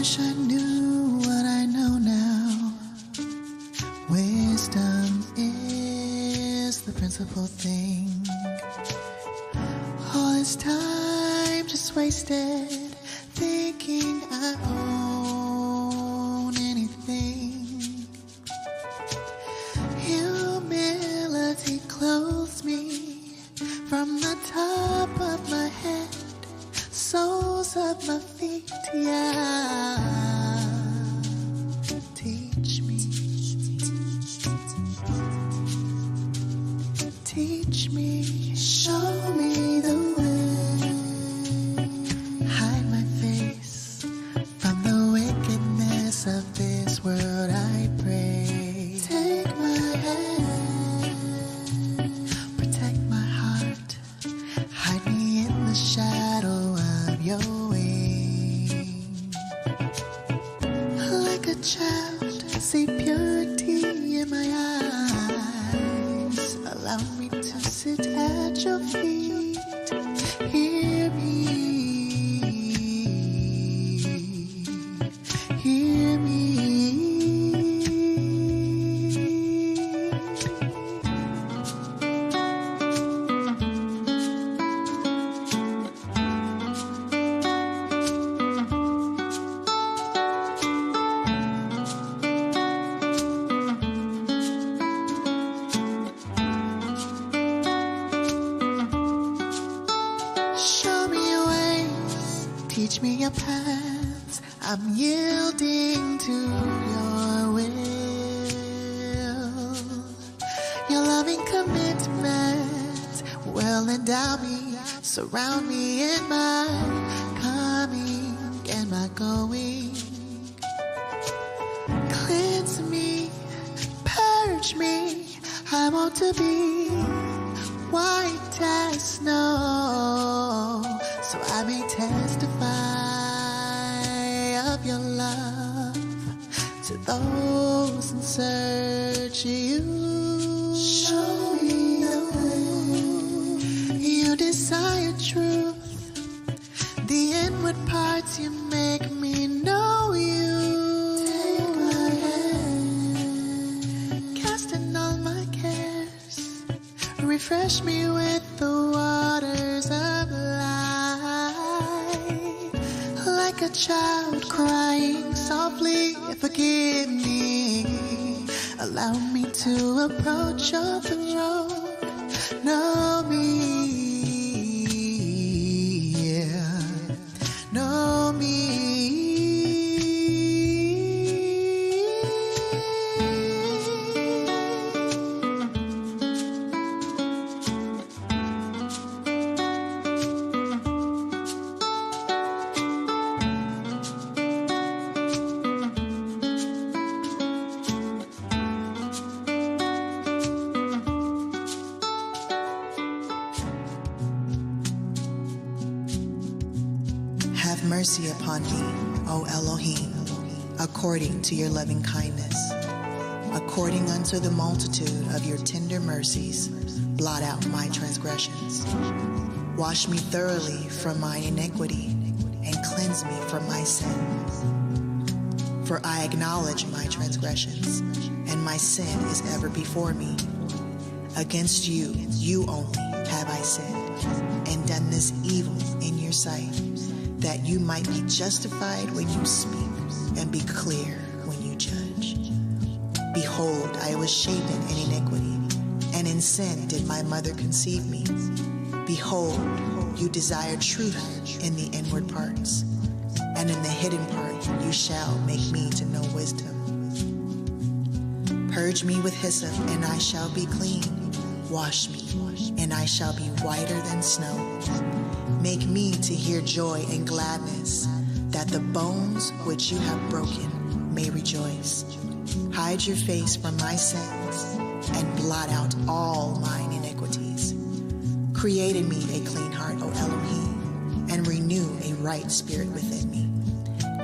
wish I knew what I know now. Wisdom is the principal thing. All this time just wasted thinking I own anything. Humility clothes me from the top of my head, soles of my feet, yeah. Teach me, teach me, show me the way. Hide my face from the wickedness of this world, I pray. Take my hand, protect my heart, hide me in the shadow of your wing. Like a child, see purity in my eyes. Allow me to sit at your feet. Hear me, hear me. Show me your ways, teach me your paths. I'm yielding to your will. Your loving commitment will endow me, surround me in my coming and my going. Cleanse me, purge me. I want to be white as snow, so I may testify of your love to those in search of you. Show me the way. You desire truth, the inward parts you make me know you. Take my hand, casting all my cares, refresh me with the waters of life. Like a child crying softly, forgive me. Allow me to approach your throne. Know me, yeah. Know me. Have mercy upon me, O Elohim, according to your loving kindness. According unto the multitude of your tender mercies, blot out my transgressions. Wash me thoroughly from mine iniquity, and cleanse me from my sin. For I acknowledge my transgressions, and my sin is ever before me. Against you, you only, have I sinned, and done this evil in your sight, that you might be justified when you speak, and be clear when you judge. Behold, I was shapen in iniquity, and in sin did my mother conceive me. Behold, you desire truth in the inward parts, and in the hidden part you shall make me to know wisdom. Purge me with hyssop, and I shall be clean. Wash me, and I shall be whiter than snow. Make me to hear joy and gladness, that the bones which you have broken may rejoice. Hide your face from my sins, and blot out all mine iniquities. Create in me a clean heart, O Elohim, and renew a right spirit within me.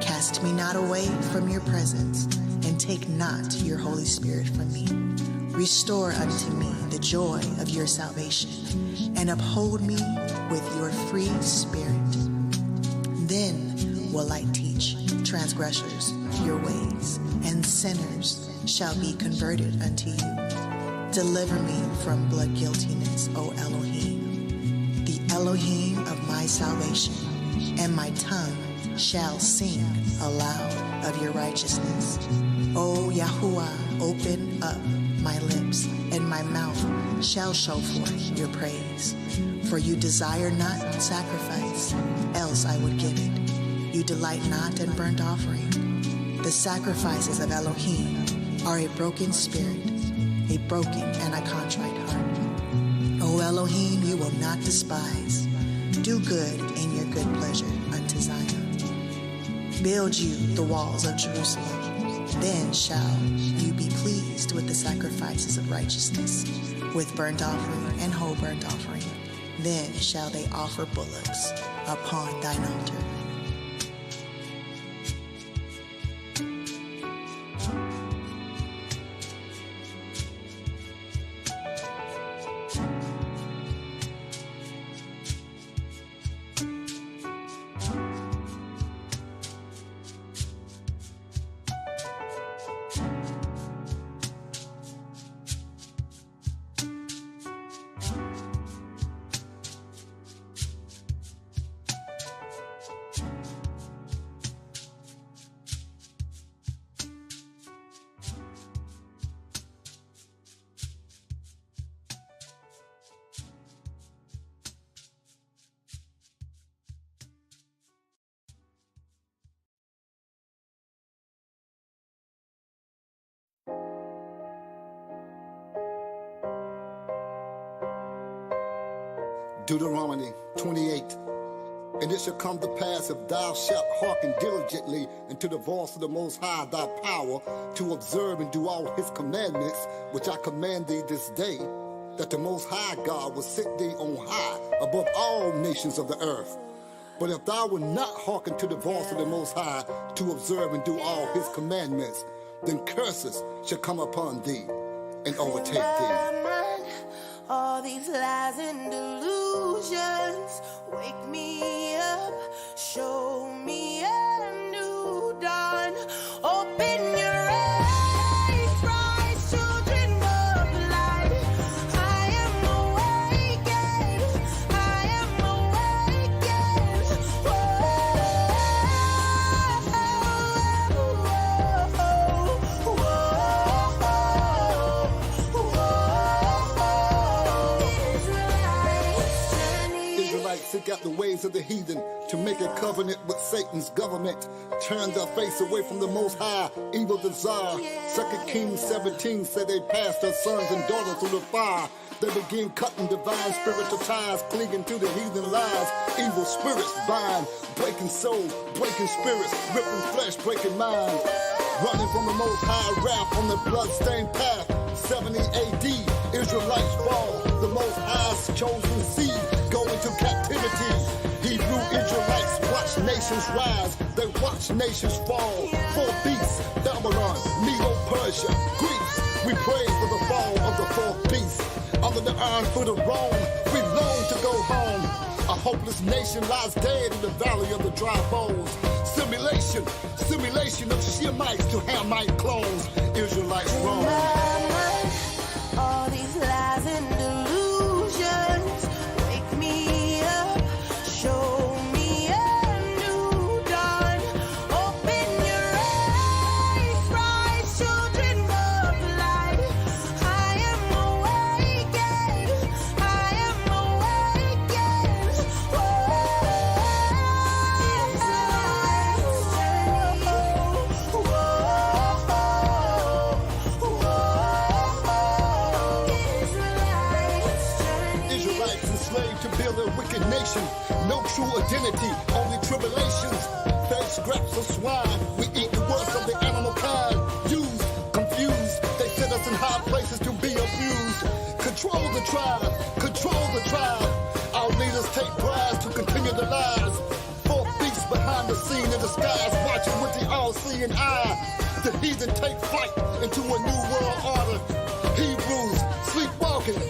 Cast me not away from your presence, and take not your Holy Spirit from me. Restore unto me the joy of your salvation, and uphold me with your free spirit. Then will I teach transgressors your ways, and sinners shall be converted unto you. Deliver me from blood guiltiness, O Elohim, the Elohim of my salvation, and my tongue shall sing aloud of your righteousness. O Yahuwah, open up my lips, and my mouth shall show forth your praise. For you desire not sacrifice, else I would give it. You delight not in burnt offering. The sacrifices of Elohim are a broken spirit, a broken and a contrite heart. O Elohim, you will not despise. Do good in your good pleasure unto Zion. Build you the walls of Jerusalem. Then shall you be pleased with the sacrifices of righteousness, with burnt offering and whole burnt offering. Then shall they offer bullocks upon thine altar. Deuteronomy 28. And it shall come to pass, if thou shalt hearken diligently unto the voice of the Most High thy power, to observe and do all his commandments, which I command thee this day, that the Most High God will set thee on high above all nations of the earth. But if thou wilt not hearken to the voice of the Most High, to observe and do all his commandments, then curses shall come upon thee and overtake thee. All these lies and delusions, wake me up, show me a new dawn. Open your eyes, rise, children of light. I am awakened, I am awakened. Seek out the ways of the heathen to make a covenant with Satan's government. Turn their face away from the Most High, evil desire. 2 Kings 17 said they passed their sons and daughters through the fire. They begin cutting divine spiritual ties, clinging to the heathen lies. Evil spirits bind, breaking souls, breaking spirits, ripping flesh, breaking minds. Running from the Most High wrath on the blood-stained path. 70 AD, Israelites fall. The Most High's chosen seed go into captivity. Hebrew Israelites watch nations rise. They watch nations fall. 4 beasts, Babylon, Medo-Persia, Greece. We pray for the fall of the 4th beast. Under the iron foot of Rome, we long to go home. A hopeless nation lies dead in the valley of the dry bones. Simulation of Shemites to Hamite clones. Israelites wrong. All these lies and delusions, wake me up, show me a new dawn. Open your eyes, rise, children of light. I am awakened, I am awakened. To build a wicked nation, no true identity, only tribulations. Fed scraps of swine, we eat the worst of the animal kind. Used, confused, they set us in high places to be abused. Control the tribe, control the tribe. Our leaders take bribes to continue the lies. 4th beast behind the scene in the skies, watching with the all-seeing eye. The heathen take flight into a new world order. Hebrews, sleepwalking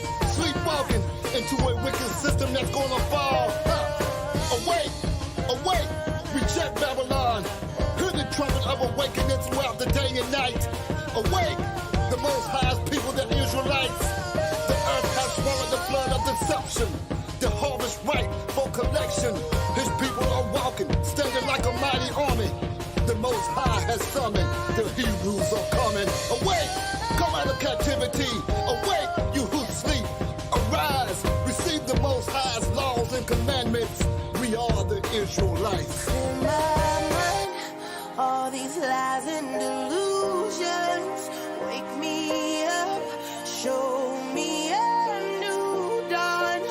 into a wicked system that's gonna fall. Awake, reject Babylon. Hear the of awakening throughout the day and night. Awake, the Most High's people, the Israelites. The earth has swallowed the flood of deception. The harvest ripe for collection. His people are walking, standing like a mighty army. The Most High has summoned, the Hebrews are coming. Awake, come out of captivity. Awake, you who sleep. Arise, receive the Most High's laws and commandments. We are the Israelites. In my mind, all these lies and delusions. Wake me up, show me a new dawn.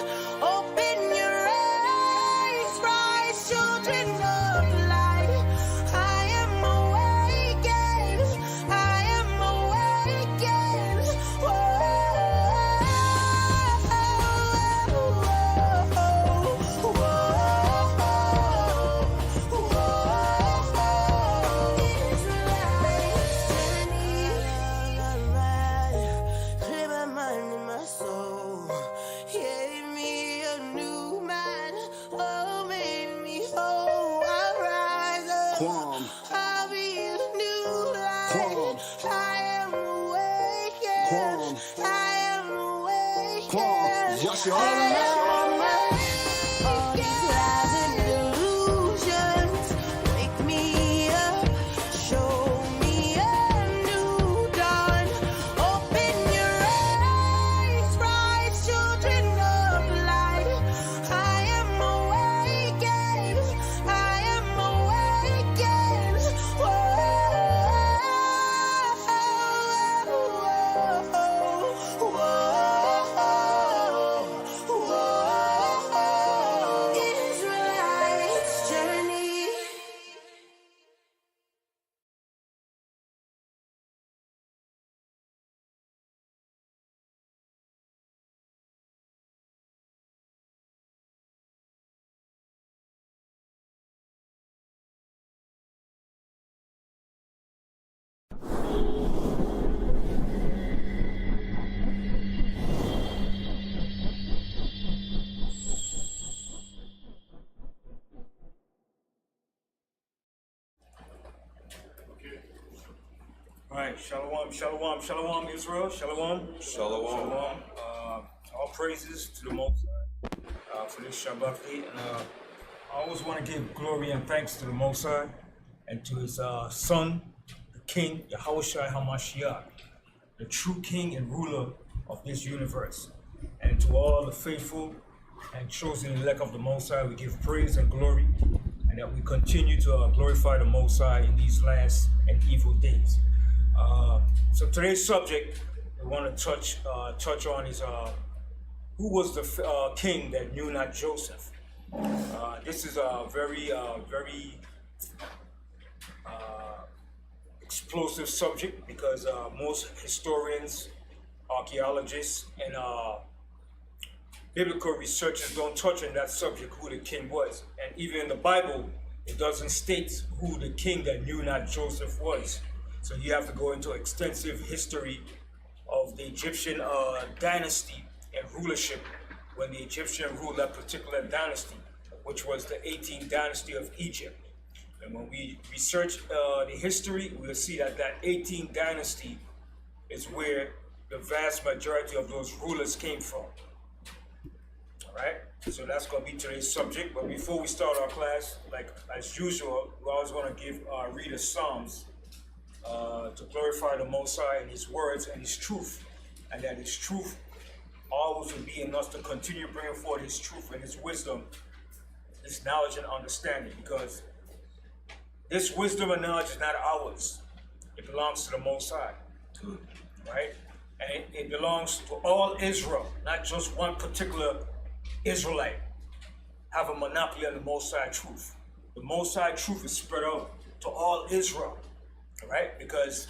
Open your eyes, rise, children of light. I am awakened, I am awakened. Clear my mind and my soul. Gave me a new mind. Oh, made me whole. I rise up. Quam. I'll be a new light. Quam. I am awakened. Quam. I am awakened. Quam. Yasharahla. All these lies and delusions. Wake me up. Show me a new dawn. Open your eyes, rise, children of light. I am awakened. I am awakened. Israelites journey. All right, shalom, shalom, shalom, Israel, shalom. Shalom. Shalom. All praises to the Most High for this Sabbath day. And I always want to give glory and thanks to the Most High and to his son, the King, Yahushua HaMashiach, the true King and ruler of this universe. And to all the faithful and chosen elect of the Most High, we give praise and glory, and that we continue to glorify the Most High in these last and evil days. So today's subject we want to touch on is who was the king that knew not Joseph. This is a very explosive subject because most historians, archaeologists, and biblical researchers don't touch on that subject, who the king was. And even in the Bible, it doesn't state who the king that knew not Joseph was. So you have to go into extensive history of the Egyptian dynasty and rulership when the Egyptian ruled that particular dynasty, which was the 18th dynasty of Egypt. And when we research the history, we'll see that that 18th dynasty is where the vast majority of those rulers came from. All right, so that's going to be today's subject. But before we start our class, like as usual, we always want to give our readers Psalms to glorify the Most High and his words and his truth, and that his truth always will be in us to continue bringing forth his truth and his wisdom, his knowledge and understanding, because this wisdom and knowledge is not ours. It belongs to the Most High, right? And it belongs to all Israel, not just one particular Israelite have a monopoly on the Most High truth. The Most High truth is spread out to all Israel, right? Because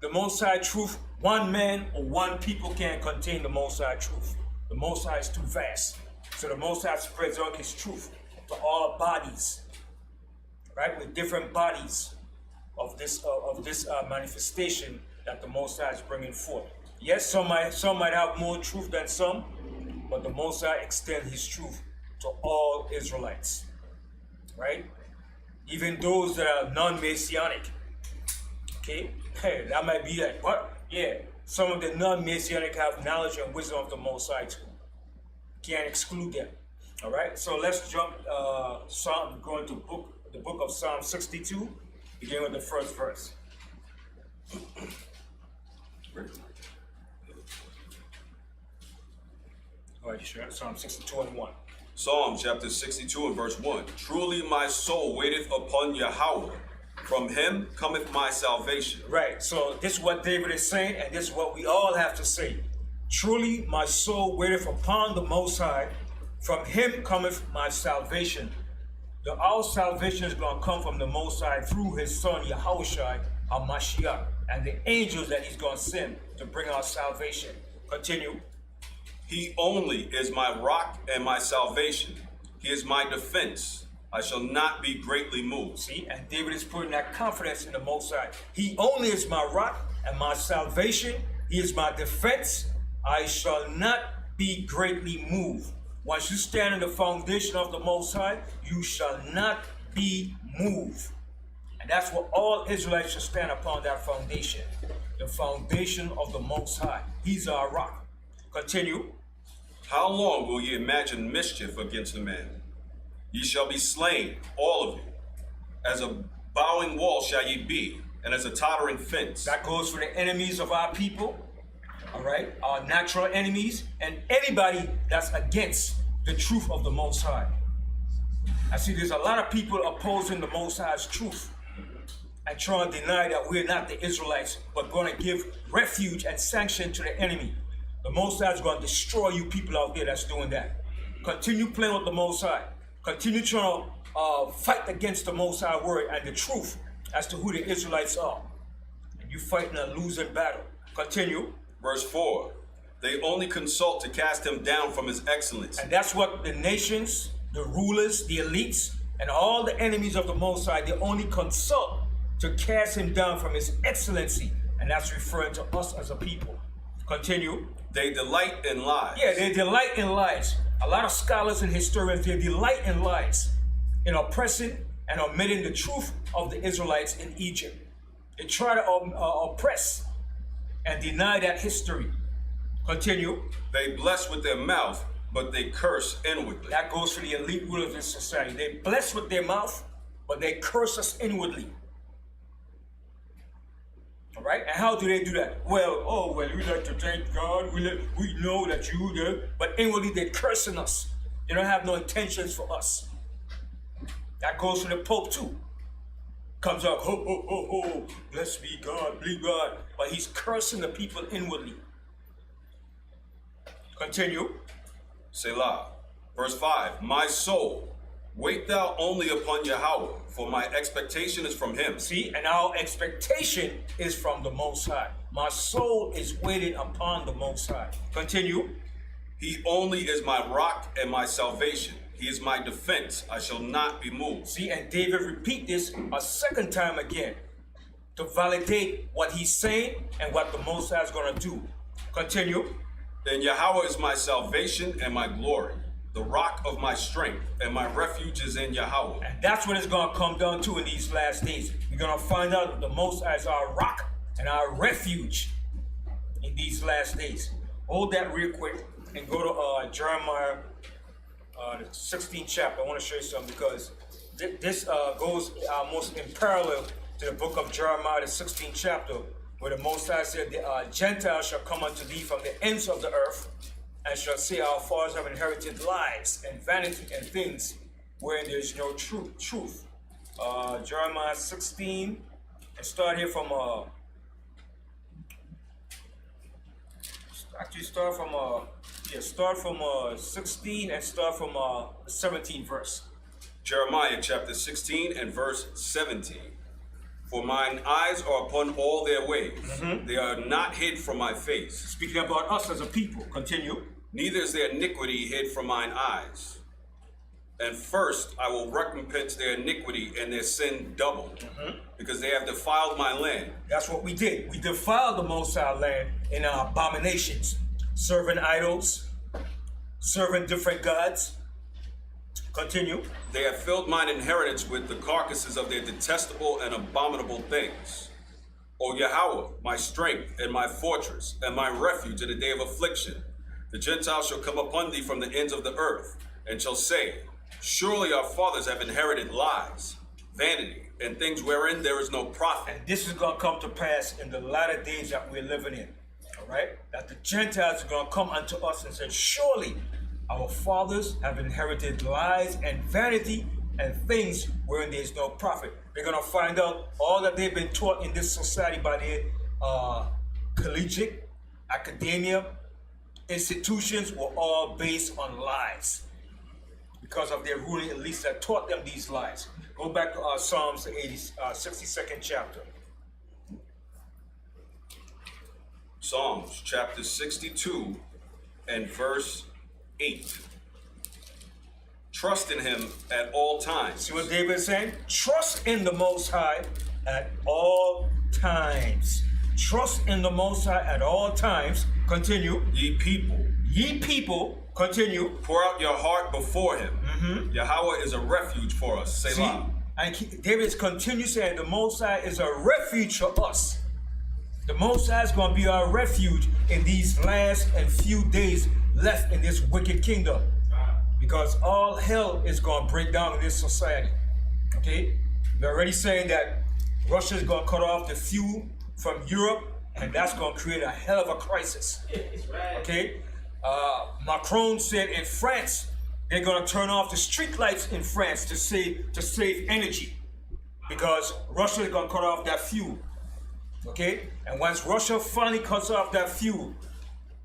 the Most High truth, one man or one people can't contain the Most High truth. The Most High is too vast. So the Most High spreads out his truth to all bodies, right? With different bodies of this manifestation that the Most High is bringing forth. Yes, some might have more truth than some, but the Most High extends his truth to all Israelites, right? even those that are non-Messianic. Okay, hey, that might be like, what? Yeah, some of the non-Messianic have knowledge and wisdom of the Most High too. Can't exclude them. All right, so let's jump. Go into the book of Psalm 62, beginning with the first verse. All right, sure. Psalm 62 and 1. Psalm chapter 62 and verse 1. Truly my soul waiteth upon Yahweh. From him cometh my salvation. Right, so this is what David is saying, and this is what we all have to say. Truly my soul waiteth upon the Most High. From him cometh my salvation. Our salvation is going to come from the Most High through his son Yahushua HaMashiach and the angels that he's going to send to bring our salvation. Continue. He only is my rock and my salvation. He is my defense. I shall not be greatly moved. See, and David is putting that confidence in the Most High. He only is my rock and my salvation. He is my defense. I shall not be greatly moved. Once you stand in the foundation of the Most High, you shall not be moved. And that's what all Israelites should stand upon, that foundation. The foundation of the Most High. He's our rock. Continue. How long will ye imagine mischief against a man? Ye shall be slain, all of you. As a bowing wall shall ye be, and as a tottering fence. That goes for the enemies of our people, all right? Our natural enemies, and anybody that's against the truth of the Most High. I see there's a lot of people opposing the Most High's truth and trying to deny that we're not the Israelites, but going to give refuge and sanction to the enemy. The Most High is going to destroy you people out there that's doing that. Continue playing with the Most High. Continue trying to fight against the Most High word and the truth as to who the Israelites are. And you're fighting a losing battle. Continue. Verse 4. They only consult to cast him down from his excellence. And that's what the nations, the rulers, the elites, and all the enemies of the Most High, they only consult to cast him down from his excellency. And that's referring to us as a people. Continue. They delight in lies. Yeah, they delight in lies. A lot of scholars and historians, they delight in lies, in oppressing and omitting the truth of the Israelites in Egypt. They try to oppress and deny that history. Continue. They bless with their mouth, but they curse inwardly. That goes for the elite rulers in society. They bless with their mouth, but they curse us inwardly. All right? And how do they do that? Well, we like to thank God. We know that you do, but inwardly they're cursing us. They don't have no intentions for us. That goes for the Pope too. Comes up, ho, ho, ho, ho, bless me God, believe God. But he's cursing the people inwardly. Continue. Selah. Verse 5. My soul, wait thou only upon Yahweh, for my expectation is from him. See, and our expectation is from the Most High. My soul is waiting upon the Most High. Continue. He only is my rock and my salvation. He is my defense. I shall not be moved. See, and David repeat this a second time again to validate what he's saying and what the Most High is going to do. Continue. Then Yahweh is my salvation and my glory, the rock of my strength, and my refuge is in Yahweh. And that's what it's going to come down to in these last days. We're going to find out that the Most High is our rock and our refuge in these last days. Hold that real quick and go to Jeremiah, the 16th chapter. I want to show you something because this goes almost in parallel to the book of Jeremiah, the 16th chapter, where the Most High said, the Gentiles shall come unto thee from the ends of the earth, and shall say, our fathers have inherited lies and vanity and things wherein there is no truth. Jeremiah 16, and start here from start from 16 and start from the 17th verse. Jeremiah chapter 16 and verse 17. For mine eyes are upon all their ways. They are not hid from my face. Speaking about us as a people. Continue. Neither is their iniquity hid from mine eyes. And first I will recompense their iniquity and their sin double, because they have defiled my land. That's what we did. We defiled the Most High land in our abominations, serving idols, serving different gods, Continue. They have filled mine inheritance with the carcasses of their detestable and abominable things. O Yahweh, my strength and my fortress and my refuge in the day of affliction, the Gentiles shall come upon thee from the ends of the earth, and shall say, surely our fathers have inherited lies, vanity, and things wherein there is no profit. And this is going to come to pass in the latter days that we're living in. All right? That the Gentiles are going to come unto us and say, surely our fathers have inherited lies and vanity and things wherein there is no profit. They're going to find out all that they've been taught in this society by their collegiate, academia, institutions were all based on lies because of their ruling elites that taught them these lies. Go back to Psalms, the 62nd chapter. Psalms chapter 62 and verse 8. Trust in him at all times. See what David is saying? Trust in the Most High at all times. Trust in the Most High at all times. Continue. Ye people. Ye people. Continue. Pour out your heart before him. Yahweh is a refuge for us. Selah. See? And David continues saying the Most High is a refuge for us. The Most High is going to be our refuge in these last and few days left in this wicked kingdom. Because all hell is going to break down in this society. Okay? We're already saying that Russia is going to cut off the fuel from Europe, and that's going to create a hell of a crisis. Okay? Macron said in France, they're going to turn off the street lights in France to save energy. Because Russia is going to cut off that fuel. Okay? And once Russia finally cuts off that fuel,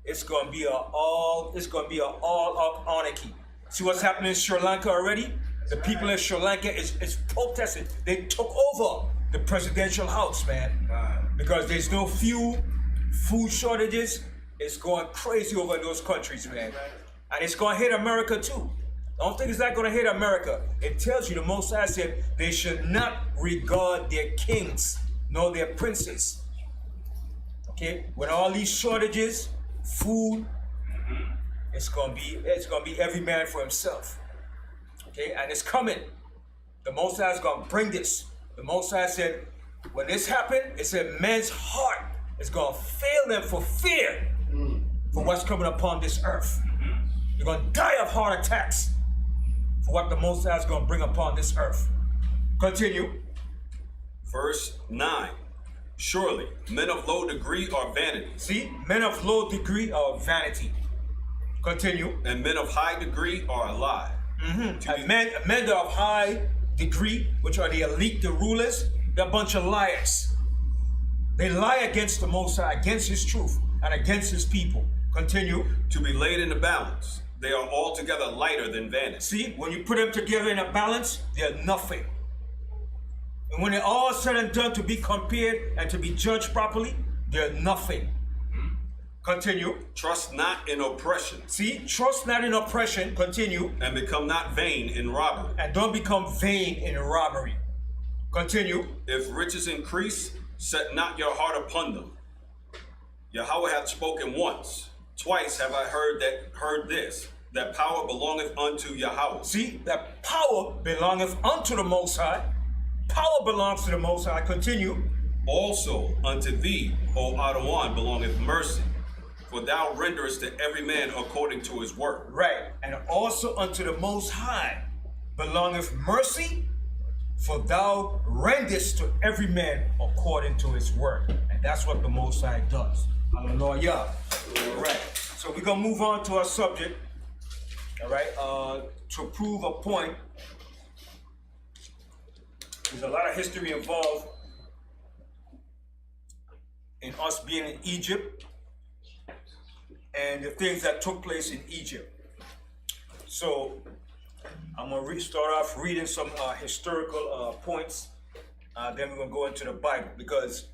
it's going to be an all-out anarchy. See what's happening in Sri Lanka already? The people in Sri Lanka is protesting. They took over the presidential house, man. Because there's no fuel, food shortages. It's going crazy over in those countries, man. And it's going to hit America too. I don't think it's not going to hit America. It tells you the Most High said they should not regard their kings nor their princes. Okay? With all these shortages, food, it's gonna be every man for himself. Okay, and it's coming. The Most High is gonna bring this. The Most High said, when this happened, it said man's heart is gonna fail them for fear for what's coming upon this earth. You're gonna die of heart attacks for what the Most High is gonna bring upon this earth. Continue. Verse 9. Surely men of low degree are vanity. See, men of low degree are vanity. Continue. And men of high degree are a lie. And men of high degree, which are the elite, the rulers, they're a bunch of liars. They lie against the Most High, against his truth, and against his people. Continue. To be laid in the balance, they are altogether lighter than vanity. See, when you put them together in a balance, they're nothing. And when they're all said and done to be compared and to be judged properly, they're nothing. Continue. Trust not in oppression. See, trust not in oppression. Continue. And become not vain in robbery. And don't become vain in robbery. Continue. If riches increase, set not your heart upon them. Yahweh hath spoken once. Twice have I heard this, that power belongeth unto Yahweh. See, that power belongeth unto the Most High. Power belongs to the Most High. Continue. Also unto thee, O Adawan, belongeth mercy. For thou renderest to every man according to his work. Right. And also unto the Most High belongeth mercy, for thou rendest to every man according to his work. And that's what the Most High does. Hallelujah. All right. So we're going to move on to our subject. All right. To prove a point. There's a lot of history involved in us being in Egypt and the things that took place in Egypt. So I'm going to start off reading some historical points. Then we're going to go into the Bible, because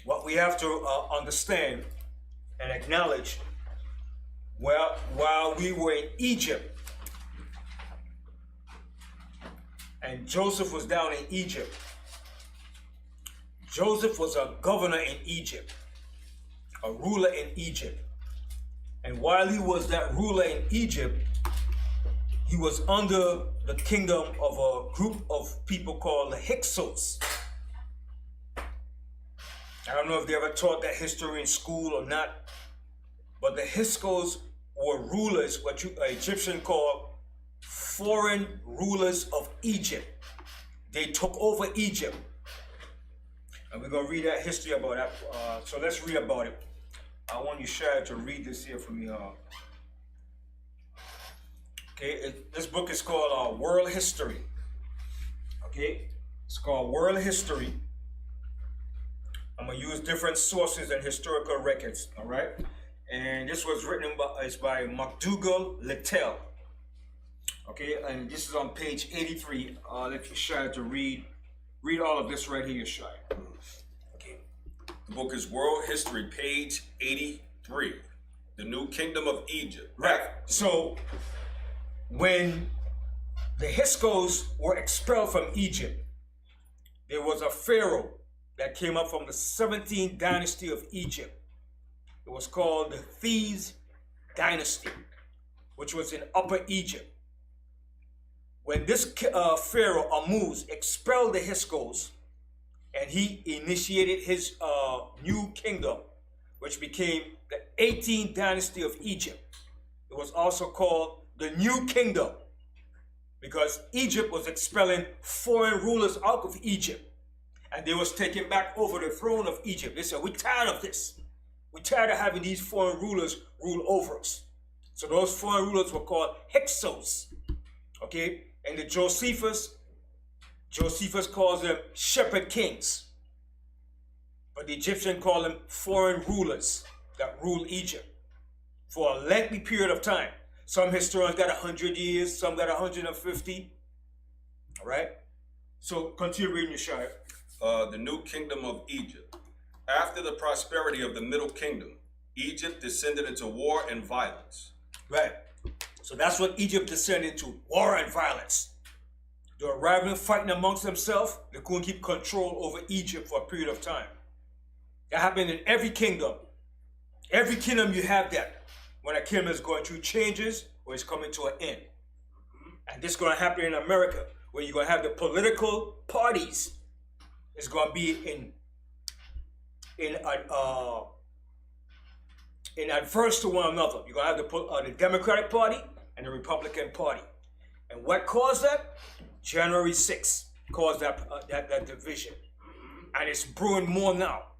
what we have to understand and acknowledge, while we were in Egypt and Joseph was down in Egypt, Joseph was a governor in Egypt, a ruler in Egypt. And while he was that ruler in Egypt, he was under the kingdom of a group of people called the Hyksos. I don't know if they ever taught that history in school or not, but the Hyksos were rulers, what you Egyptian call foreign rulers of Egypt. They took over Egypt. And we're going to read that history about that. So let's read about it. I want you, Shad, to read this here for me. Okay, this book is called World History. Okay, it's called World History. I'm going to use different sources and historical records, all right? And this was written by MacDougall Littell. Okay, and this is on page 83. I'll let you, Shad, to read all of this right here, Shad. Okay. The book is World History, page 83. The New Kingdom of Egypt. Right. So, when the Hyksos were expelled from Egypt, there was a pharaoh that came up from the 17th dynasty of Egypt. It was called the Thebes dynasty, which was in Upper Egypt. When this pharaoh Ahmose expelled the Hyksos, and he initiated his new kingdom, which became the 18th dynasty of Egypt. It was also called the New Kingdom, because Egypt was expelling foreign rulers out of Egypt, and they was taking back over the throne of Egypt. They said, we're tired of this. We're tired of having these foreign rulers rule over us. So those foreign rulers were called Hyksos. Okay? And the Josephus calls them shepherd kings. But the Egyptian call them foreign rulers that rule Egypt for a lengthy period of time. Some historians got 100 years, some got 150. All right? So continue reading your Shire. The New Kingdom of Egypt. After the prosperity of the Middle Kingdom, Egypt descended into war and violence. Right. So that's what Egypt descended into, war and violence. They were rivaling, fighting amongst themselves. They couldn't keep control over Egypt for a period of time. That happened in every kingdom. Every kingdom you have that. When a kingdom is going through changes or it's coming to an end. And this is going to happen in America, where you're going to have the political parties. It's going to be in adverse to one another. You're going to have the Democratic Party and the Republican Party. And what caused that? January 6th caused that division. And it's brewing more now.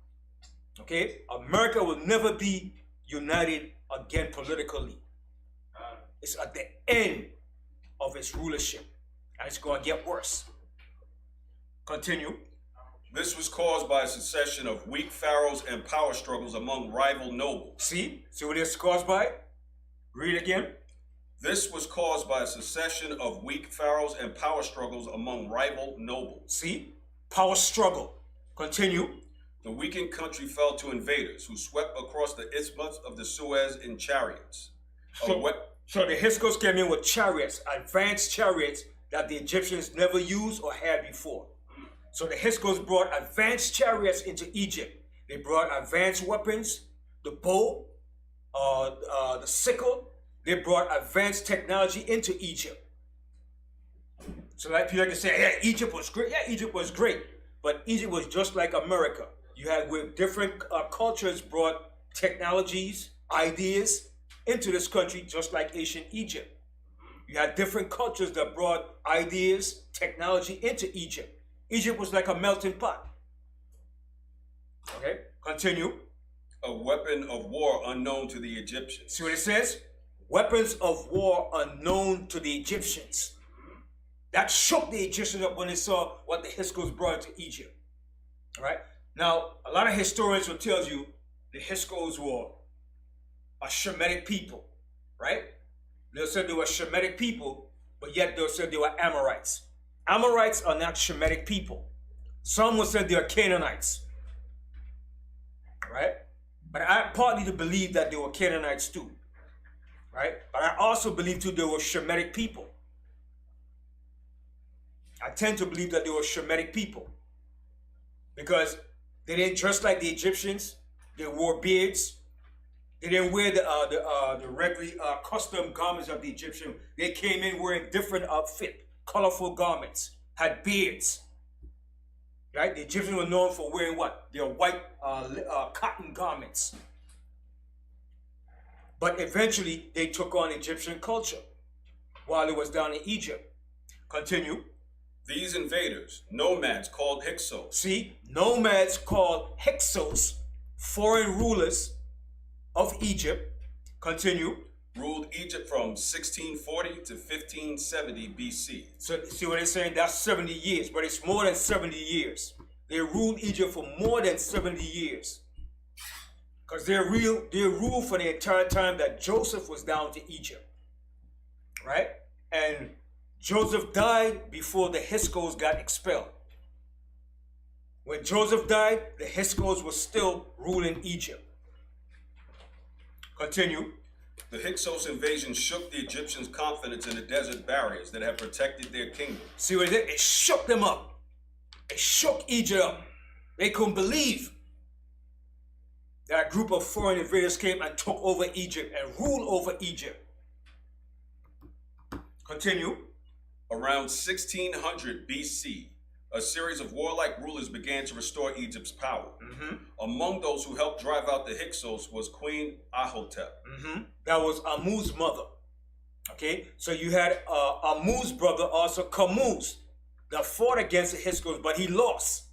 Okay? America will never be united again politically. It's at the end of its rulership. And it's going to get worse. Continue. This was caused by a succession of weak pharaohs and power struggles among rival nobles. See what it's caused by? Read again. This was caused by a succession of weak pharaohs and power struggles among rival nobles. See? Power struggle. Continue. The weakened country fell to invaders who swept across the isthmus of the Suez in chariots. So the Hyksos came in with chariots, advanced chariots that the Egyptians never used or had before. So the Hyksos brought advanced chariots into Egypt. They brought advanced weapons, the bow, the sickle. They brought advanced technology into Egypt. So like people can say, yeah, Egypt was great. Yeah, Egypt was great. But Egypt was just like America. You had with different cultures brought technologies, ideas into this country, just like ancient Egypt. You had different cultures that brought ideas, technology into Egypt. Egypt was like a melting pot. Okay, continue. A weapon of war unknown to the Egyptians. See what it says? Weapons of war unknown to the Egyptians. That shook the Egyptians up when they saw what the Hyksos brought to Egypt. All right. Now, a lot of historians will tell you the Hyksos were a Shemitic people, right? They'll say they were Shemitic people, but yet they'll say they were Amorites. Amorites are not Shemitic people. Some will say they are Canaanites, right? But I partly believe that they were Canaanites too, right? But I also believe too they were Shemitic people. I tend to believe that they were Shemitic people because they didn't dress like the Egyptians. They wore beards. They didn't wear the regular custom garments of the Egyptian. They came in wearing different outfit, colorful garments, had beards. Right? The Egyptians were known for wearing what? Their white cotton garments. But eventually, they took on Egyptian culture while it was down in Egypt. Continue. These invaders, nomads called Hyksos. See, nomads called Hyksos, foreign rulers of Egypt. Continue. Ruled Egypt from 1640 to 1570 BC. So see what they're saying? That's 70 years, but it's more than 70 years. They ruled Egypt for more than 70 years. Because they ruled for the entire time that Joseph was down to Egypt. Right? And Joseph died before the Hyksos got expelled. When Joseph died, the Hyksos were still ruling Egypt. Continue. The Hyksos invasion shook the Egyptians' confidence in the desert barriers that had protected their kingdom. See what it did? It shook them up. It shook Egypt up. They couldn't believe that a group of foreign invaders came and took over Egypt and ruled over Egypt. Continue. Around 1600 BC, a series of warlike rulers began to restore Egypt's power. Among those who helped drive out the Hyksos was Queen Ahotep. That was Amu's mother. Okay, so you had Amu's brother, also Kamuz, that fought against the Hyksos, but he lost.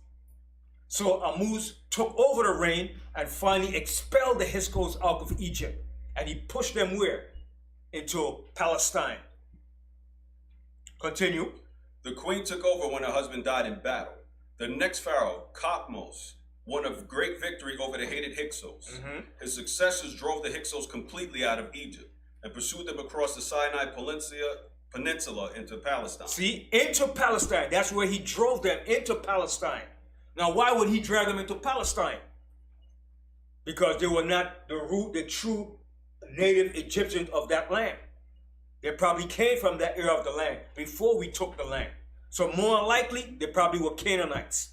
So Amuz took over the reign and finally expelled the Hyksos out of Egypt. And he pushed them where? Into Palestine. Continue. The queen took over when her husband died in battle. The next pharaoh, Khafmos, won a great victory over the hated Hyksos. His successors drove the Hyksos completely out of Egypt and pursued them across the Sinai Peninsula into Palestine. See, into Palestine. That's where he drove them, into Palestine. Now, why would he drag them into Palestine? Because they were not the true native Egyptians of that land. They probably came from that area of the land before we took the land. So more likely, they probably were Canaanites.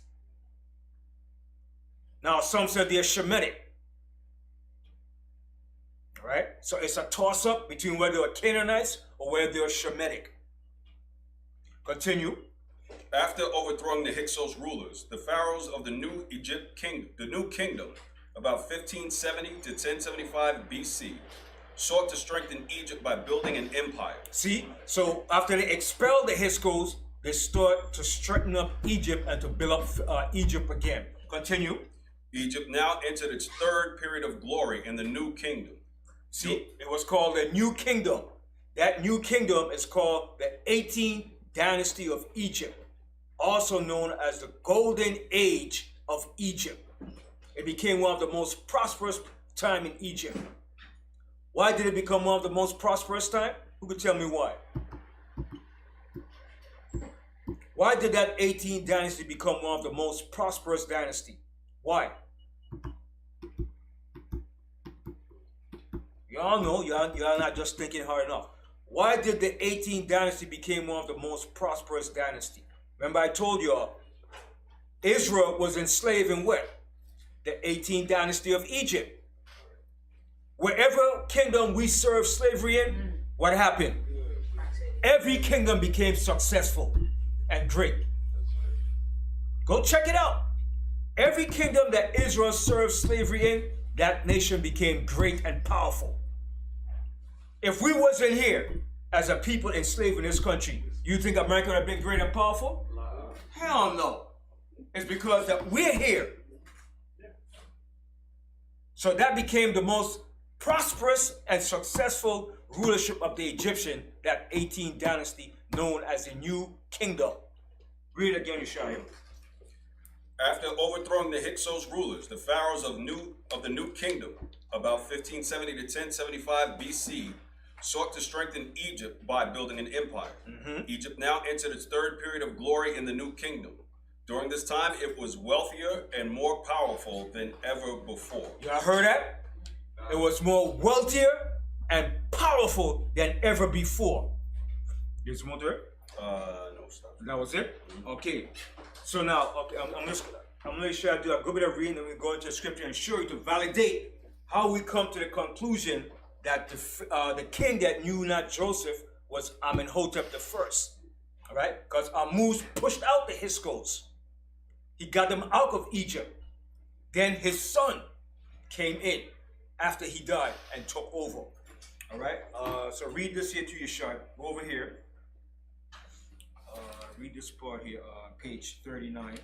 Now, some said they're Shemitic. All right? So it's a toss-up between whether they're Canaanites or whether they're Shemitic. Continue. After overthrowing the Hyksos rulers, the pharaohs of the new kingdom, about 1570 to 1075 BC, sought to strengthen Egypt by building an empire. See, so after they expelled the Hyksos, they start to strengthen up Egypt and to build up Egypt again. Continue. Egypt now entered its third period of glory in the new kingdom. See, it was called the New Kingdom. That New Kingdom is called the 18th dynasty of Egypt, also known as the Golden Age of Egypt. It became one of the most prosperous time in Egypt. Why did it become one of the most prosperous time? Who could tell me why? Why did that 18th dynasty become one of the most prosperous dynasty? Why? Y'all know, y'all not just thinking hard enough. Why did the 18th dynasty become one of the most prosperous dynasty? Remember I told y'all, Israel was enslaved in where? The 18th dynasty of Egypt. Wherever kingdom we served slavery in, what happened? Every kingdom became successful and great. Go check it out. Every kingdom that Israel served slavery in, that nation became great and powerful. If we wasn't here as a people enslaved in this country, you think America would have been great and powerful? Hell no. It's because that we're here. So that became the most prosperous and successful rulership of the Egyptian, that 18th dynasty known as the New Kingdom. Read it again, Yasharahla. After overthrowing the Hyksos rulers, the pharaohs of the new kingdom, about 1570 to 1075 BC, sought to strengthen Egypt by building an empire. Egypt now entered its third period of glory in the new kingdom. During this time, it was wealthier and more powerful than ever before. Y'all heard that? It was more wealthier and powerful than ever before. There's more to it? No, stop. That was it? Okay. So now, okay, I'm going to show you, do a good bit of reading, and we're going to the scripture and show you to validate how we come to the conclusion that the king that knew not Joseph was Amenhotep the first. All right, because Ammuz pushed out the Hyksos. He got them out of Egypt. Then his son came in after he died and took over. All right, so read this here to your chart. Go over here. Read this part here, page 39.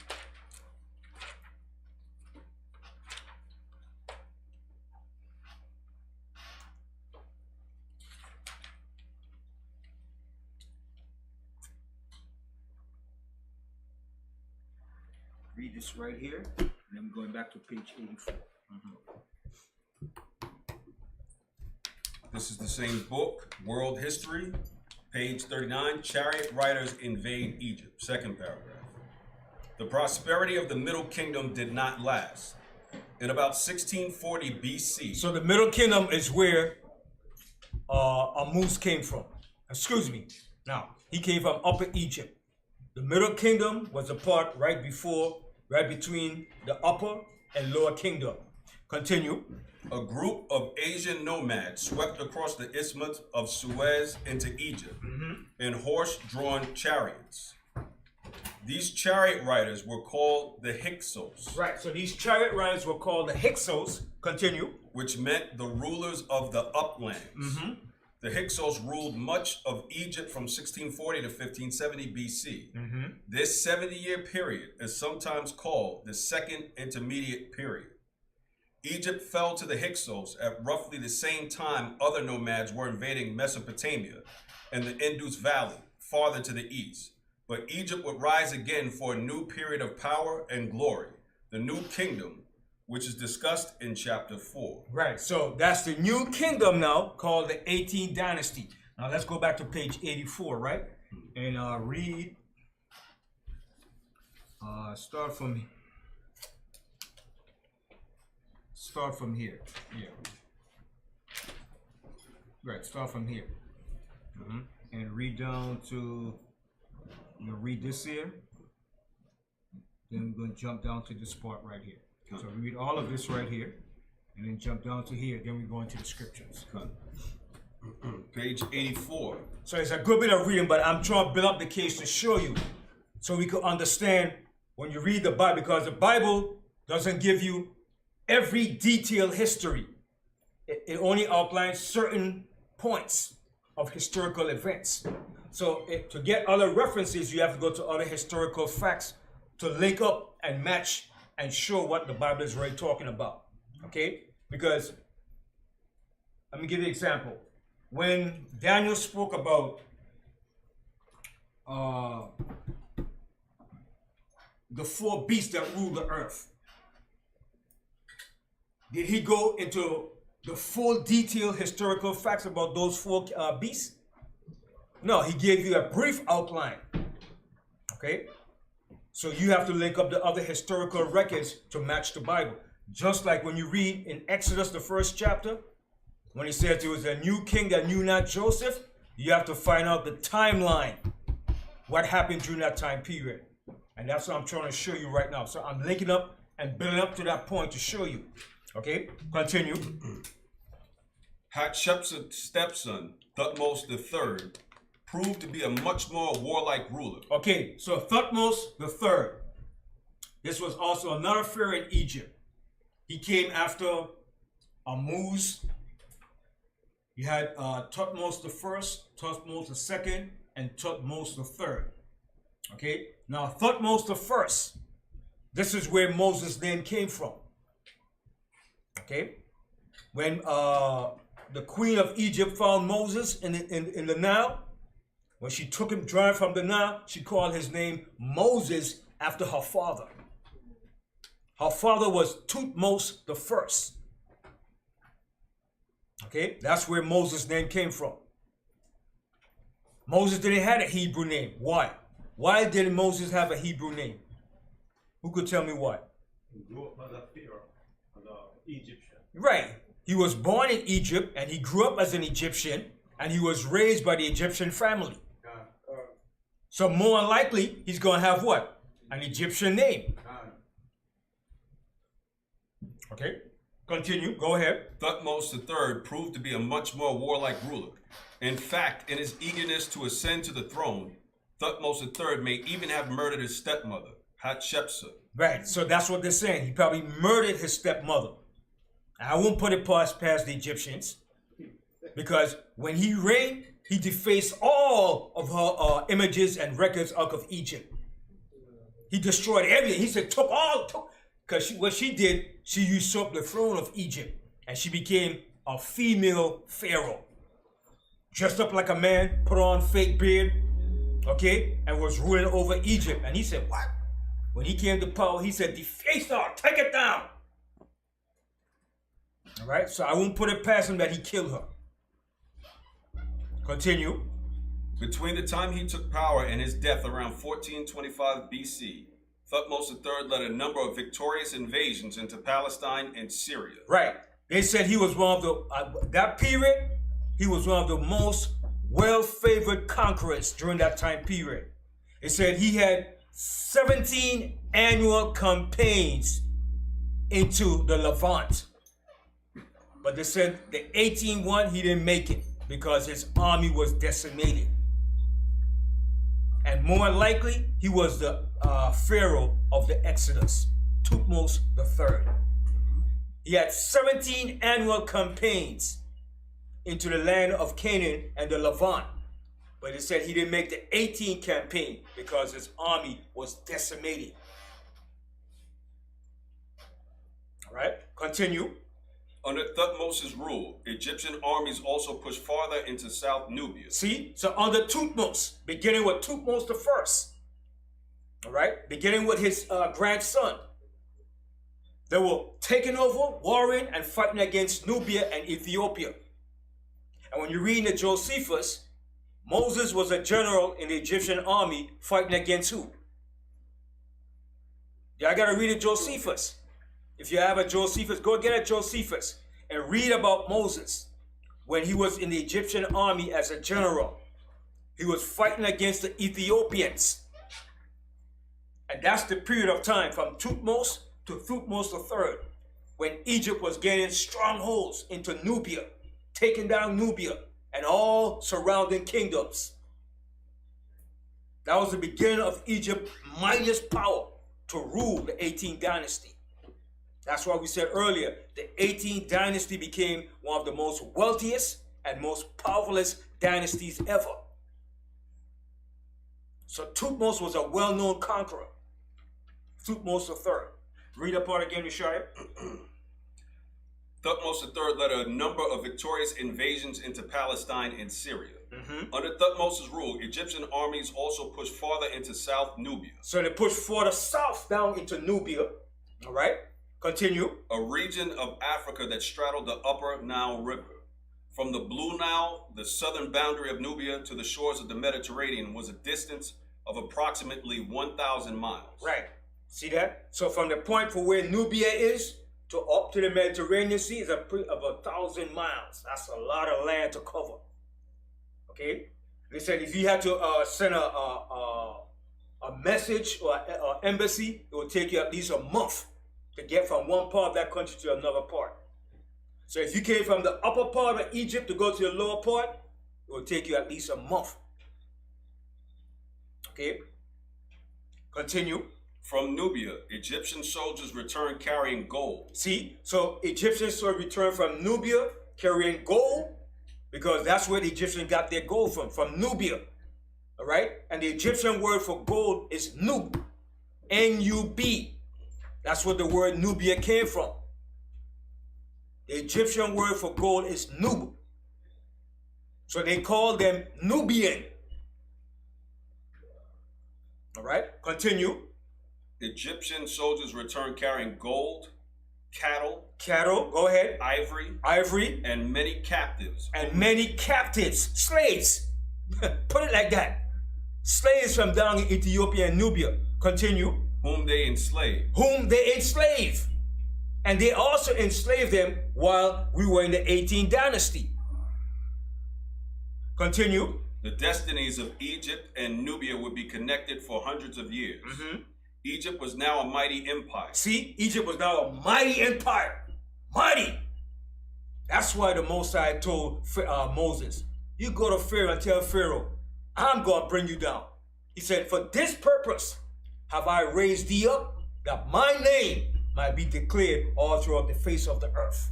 Read this right here, and then we're going back to page 84. This is the same book, World History, page 39, Chariot Riders Invade Egypt, second paragraph. The prosperity of the Middle Kingdom did not last. In about 1640 BC. So the Middle Kingdom is where Ammuz came from. Excuse me. Now, he came from Upper Egypt. The Middle Kingdom was a part right between the Upper and Lower Kingdom. Continue. A group of Asian nomads swept across the Isthmus of Suez into Egypt in horse-drawn chariots. These chariot riders were called the Hyksos. Right, so these chariot riders were called the Hyksos. Continue. Which meant the rulers of the uplands. The Hyksos ruled much of Egypt from 1640 to 1570 BC. This 70-year period is sometimes called the Second Intermediate Period. Egypt fell to the Hyksos at roughly the same time other nomads were invading Mesopotamia and the Indus Valley, farther to the east. But Egypt would rise again for a new period of power and glory, the New Kingdom, which is discussed in chapter 4. Right, so that's the new kingdom now called the 18th dynasty. Now let's go back to page 84, right? And read, start from here. Yeah. Right, start from here. And read down to, read this here. Then we're going to jump down to this part right here. So we read all of this right here, and then jump down to here. Then we go into the scriptures. Page 84. So it's a good bit of reading, but I'm trying to build up the case to show you, so we can understand when you read the Bible, because the Bible doesn't give you every detailed history. It only outlines certain points of historical events. So to get other references, you have to go to other historical facts to link up and match and show what the Bible is really talking about. Okay? Because, let me give you an example. When Daniel spoke about the four beasts that rule the earth, did he go into the full detailed historical facts about those four beasts? No, he gave you a brief outline. Okay? So you have to link up the other historical records to match the Bible. Just like when you read in Exodus, the first chapter, when he says there was a new king that knew not Joseph, you have to find out the timeline, what happened during that time period. And that's what I'm trying to show you right now. So I'm linking up and building up to that point to show you. Okay, continue. Hatshepsut's stepson, Thutmose III, proved to be a much more warlike ruler. Okay, so Thutmose III. This was also another pharaoh in Egypt. He came after Ammuz. You had Thutmose I, Thutmose II, and Thutmose III. Okay, now Thutmose I, this is where Moses' name came from. Okay, when the queen of Egypt found Moses in the Nile, when she took him dry from the Nile, she called his name Moses after her father. Her father was Thutmose I. Okay, that's where Moses' name came from. Moses didn't have a Hebrew name. Why? Why didn't Moses have a Hebrew name? Who could tell me why? Egyptian. Right. He was born in Egypt and he grew up as an Egyptian and he was raised by the Egyptian family. So more than likely, he's going to have what? An Egyptian name. Okay. Continue. Go ahead. Thutmose III proved to be a much more warlike ruler. In fact, in his eagerness to ascend to the throne, Thutmose III may even have murdered his stepmother, Hatshepsut. Right. So that's what they're saying. He probably murdered his stepmother. I won't put it past the Egyptians, because when he reigned, he defaced all of her images and records out of Egypt. He destroyed everything. He said, because what she did, she usurped the throne of Egypt, and she became a female pharaoh. Dressed up like a man, put on fake beard, okay, and was ruling over Egypt. And he said, what? When he came to power, he said, deface her, take it down. All right, so I won't put it past him that he killed her. Continue. Between the time he took power and his death around 1425 BC, Thutmose III led a number of victorious invasions into Palestine and Syria. Right. They said he was one of the, that period, he was one of the most well-favored conquerors during that time period. They said he had 17 annual campaigns into the Levant. But they said the 18th one, he didn't make it because his army was decimated. And more likely, he was the pharaoh of the Exodus, Thutmose III. He had 17 annual campaigns into the land of Canaan and the Levant. But it said he didn't make the 18th campaign because his army was decimated. All right, continue. Under Thutmose's rule, Egyptian armies also pushed farther into South Nubia. See, so under Thutmose, beginning with Thutmose I, all right, beginning with his grandson, they were taking over, warring, and fighting against Nubia and Ethiopia. And when you read the Josephus, Moses was a general in the Egyptian army fighting against who? Y'all gotta read a Josephus. If you have a Josephus, go get a Josephus and read about Moses when he was in the Egyptian army as a general. He was fighting against the Ethiopians. And that's the period of time from Thutmose to Thutmose III, when Egypt was gaining strongholds into Nubia, taking down Nubia and all surrounding kingdoms. That was the beginning of Egypt's mightiest power to rule the 18th dynasty. That's why we said earlier, the 18th dynasty became one of the most wealthiest and most powerfulest dynasties ever. So Thutmose was a well-known conqueror. Thutmose III. Read that part again, Yashariah. Thutmose III led a number of victorious invasions into Palestine and Syria. Under Thutmose's rule, Egyptian armies also pushed farther into South Nubia. So they pushed further south down into Nubia, all right? Continue. A region of Africa that straddled the upper Nile River. From the Blue Nile, the southern boundary of Nubia, to the shores of the Mediterranean was a distance of approximately 1,000 miles. Right. See that? So from the point for where Nubia is to up to the Mediterranean Sea is of 1,000 miles. That's a lot of land to cover. Okay? They said if you had to send a message or an embassy, it would take you at least a month to get from one part of that country to another part. So if you came from the upper part of Egypt to go to the lower part, it will take you at least a month. Okay? Continue. From Nubia, Egyptian soldiers returned carrying gold. See? So Egyptians returned from Nubia carrying gold, because that's where the Egyptians got their gold from Nubia. All right? And the Egyptian word for gold is Nub. N-U-B. That's where the word Nubia came from. The Egyptian word for gold is Nub. So they called them Nubian. All right, continue. Egyptian soldiers returned carrying gold, cattle, go ahead. Ivory, and many captives. Slaves. Put it like that. Slaves from down in Ethiopia and Nubia. Continue. Whom they enslaved. And they also enslaved them while we were in the 18th dynasty. Continue. The destinies of Egypt and Nubia would be connected for hundreds of years. Egypt was now a mighty empire. See, Egypt was now a mighty empire. Mighty. That's why the Most High told Moses, you go to Pharaoh and tell Pharaoh, I'm going to bring you down. He said, for this purpose have I raised thee up, that my name might be declared all throughout the face of the earth.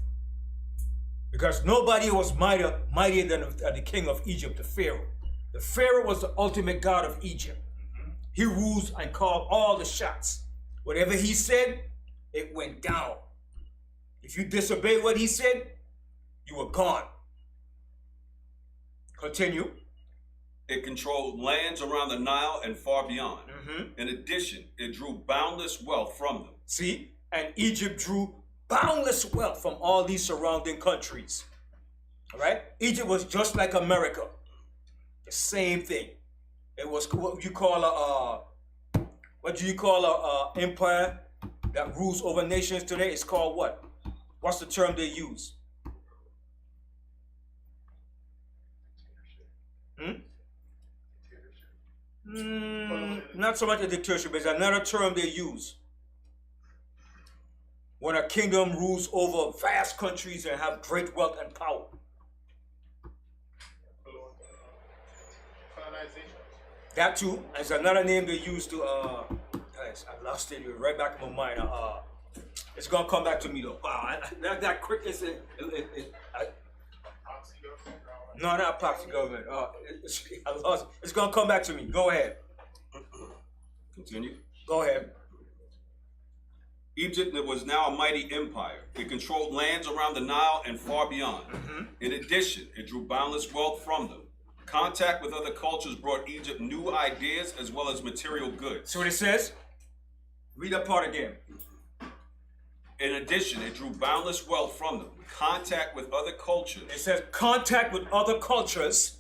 Because nobody was mightier than the king of Egypt, the Pharaoh. The Pharaoh was the ultimate god of Egypt. He rules and called all the shots. Whatever he said, it went down. If you disobeyed what he said, you were gone. Continue. It controlled lands around the Nile and far beyond. In addition, it drew boundless wealth from them. See? And Egypt drew boundless wealth from all these surrounding countries. All right? Egypt was just like America. The same thing. It was what you call a empire that rules over nations today. It's called what? What's the term they use? Not so much a dictatorship, but it's another term they use. When a kingdom rules over vast countries and have great wealth and power. That too. It's another name they use to, guys, I lost it right back in my mind. It's gonna come back to me though. Wow, that quick is no, not proxy government. I lost it. It's gonna come back to me. Go ahead. Continue. Go ahead. Egypt was now a mighty empire. It controlled lands around the Nile and far beyond. In addition, it drew boundless wealth from them. Contact with other cultures brought Egypt new ideas as well as material goods. So what it says? Read that part again. In addition, it drew boundless wealth from them. Contact with other cultures. It says contact with other cultures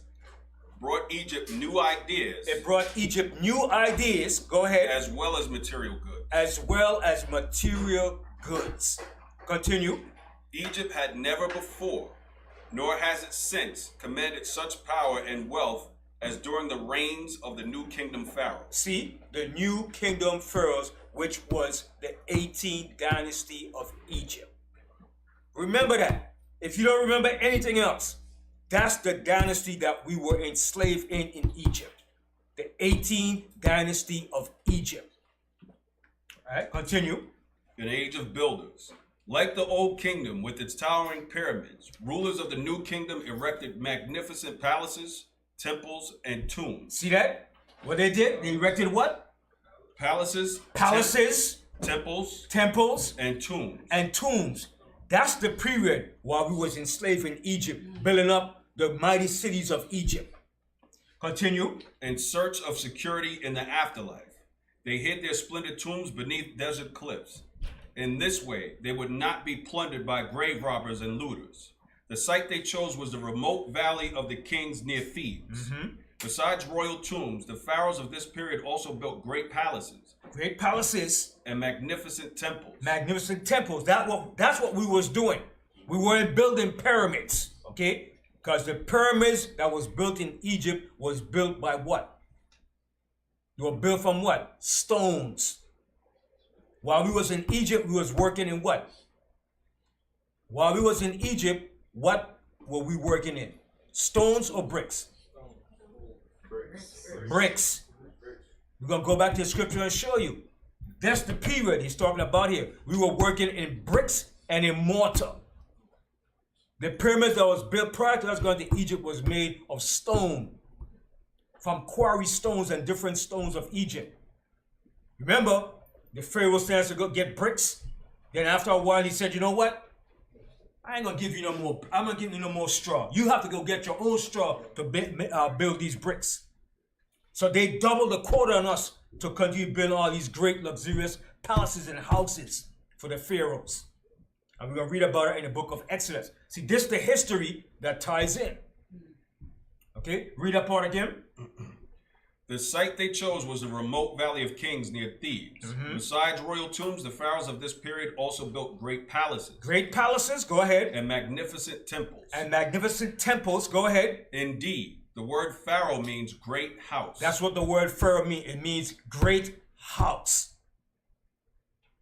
brought Egypt new ideas. It brought Egypt new ideas. Go ahead. As well as material goods. As well as material goods. Continue. Egypt had never before, nor has it since, commanded such power and wealth as during the reigns of the new kingdom pharaoh. See, the new kingdom pharaohs, which was the 18th dynasty of Egypt. Remember that. If you don't remember anything else, that's the dynasty that we were enslaved in Egypt. The 18th dynasty of Egypt. All right, continue. An age of builders. Like the old kingdom with its towering pyramids, rulers of the new kingdom erected magnificent palaces, temples, and tombs. See that? What they did? They erected what? Palaces, temples, and tombs. And tombs. That's the period while we was enslaved in Egypt, building up the mighty cities of Egypt. Continue. In search of security in the afterlife, they hid their splendid tombs beneath desert cliffs. In this way, they would not be plundered by grave robbers and looters. The site they chose was the remote valley of the kings near Thebes. Besides royal tombs, the pharaohs of this period also built great palaces. Great palaces. And magnificent temples. Magnificent temples. That's what we was doing. We weren't building pyramids, okay? Because the pyramids that was built in Egypt was built by what? They were built from what? Stones. While we was in Egypt, we was working in what? While we was in Egypt, what were we working in? Stones or bricks? Bricks. We're going to go back to the scripture and show you. That's the period he's talking about here. We were working in bricks and in mortar. The pyramids that was built prior to us going to Egypt was made of stone. From quarry stones and different stones of Egypt. Remember, the Pharaoh stands to go get bricks. Then after a while, he said, you know what? I ain't going to give you no more. I'm going to give you no more straw. You have to go get your own straw to build these bricks. So they doubled the quota on us to continue building all these great luxurious palaces and houses for the pharaohs. And we're going to read about it in the book of Exodus. See, this is the history that ties in. Okay, read that part again. The site they chose was the remote valley of kings near Thebes. Besides royal tombs, the pharaohs of this period also built great palaces. Great palaces, go ahead. And magnificent temples. And magnificent temples, go ahead. Indeed, the word pharaoh means great house. That's what the word pharaoh means. It means great house.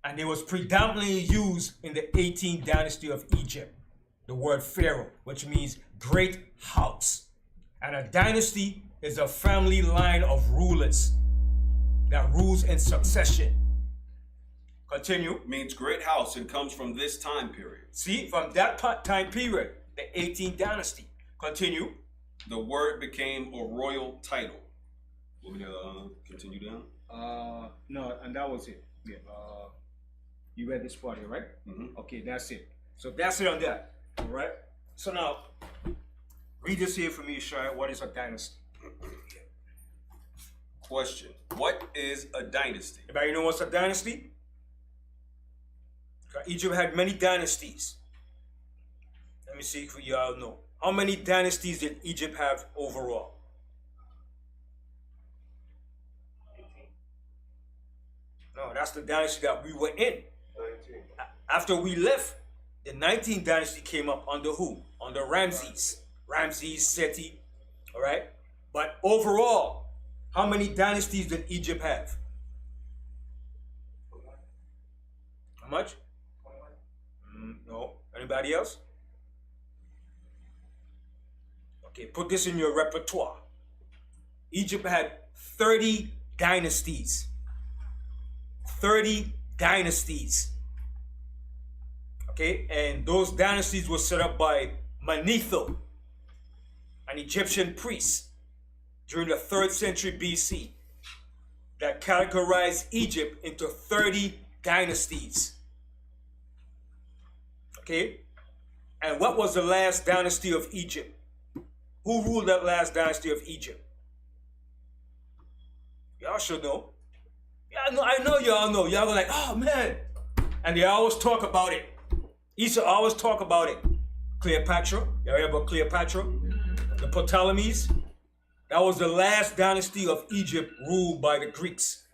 And it was predominantly used in the 18th dynasty of Egypt. The word pharaoh, which means great house. And a dynasty is a family line of rulers that rules in succession. Continue. Means great house and comes from this time period. See, from that time period, the 18th dynasty. Continue. The word became a royal title. Want me to continue down? No, and that was it. Yeah. You read this part here, right? Mm-hmm. Okay, that's it. So that's it on that. All right. So now, read this here for me, Shai. What is a dynasty? Question. What is a dynasty? Everybody know what's a dynasty? Egypt had many dynasties. Let me see if y'all know. How many dynasties did Egypt have overall? 18. No, that's the dynasty that we were in. 19. After we left, the 19th dynasty came up under who? Under Ramses. Ramses, Seti, all right? But overall, how many dynasties did Egypt have? How much? No. Anybody else? Okay, put this in your repertoire. Egypt had 30 dynasties. 30 dynasties. Okay, and those dynasties were set up by Manetho, an Egyptian priest, during the 3rd century BC, that categorized Egypt into 30 dynasties. Okay, and what was the last dynasty of Egypt? Who ruled that last dynasty of Egypt? Y'all should know. Yeah, I know y'all know. Y'all were like, oh man. And they always talk about it. Esau always talk about it. Cleopatra. You heard about Cleopatra? The Ptolemies. That was the last dynasty of Egypt ruled by the Greeks.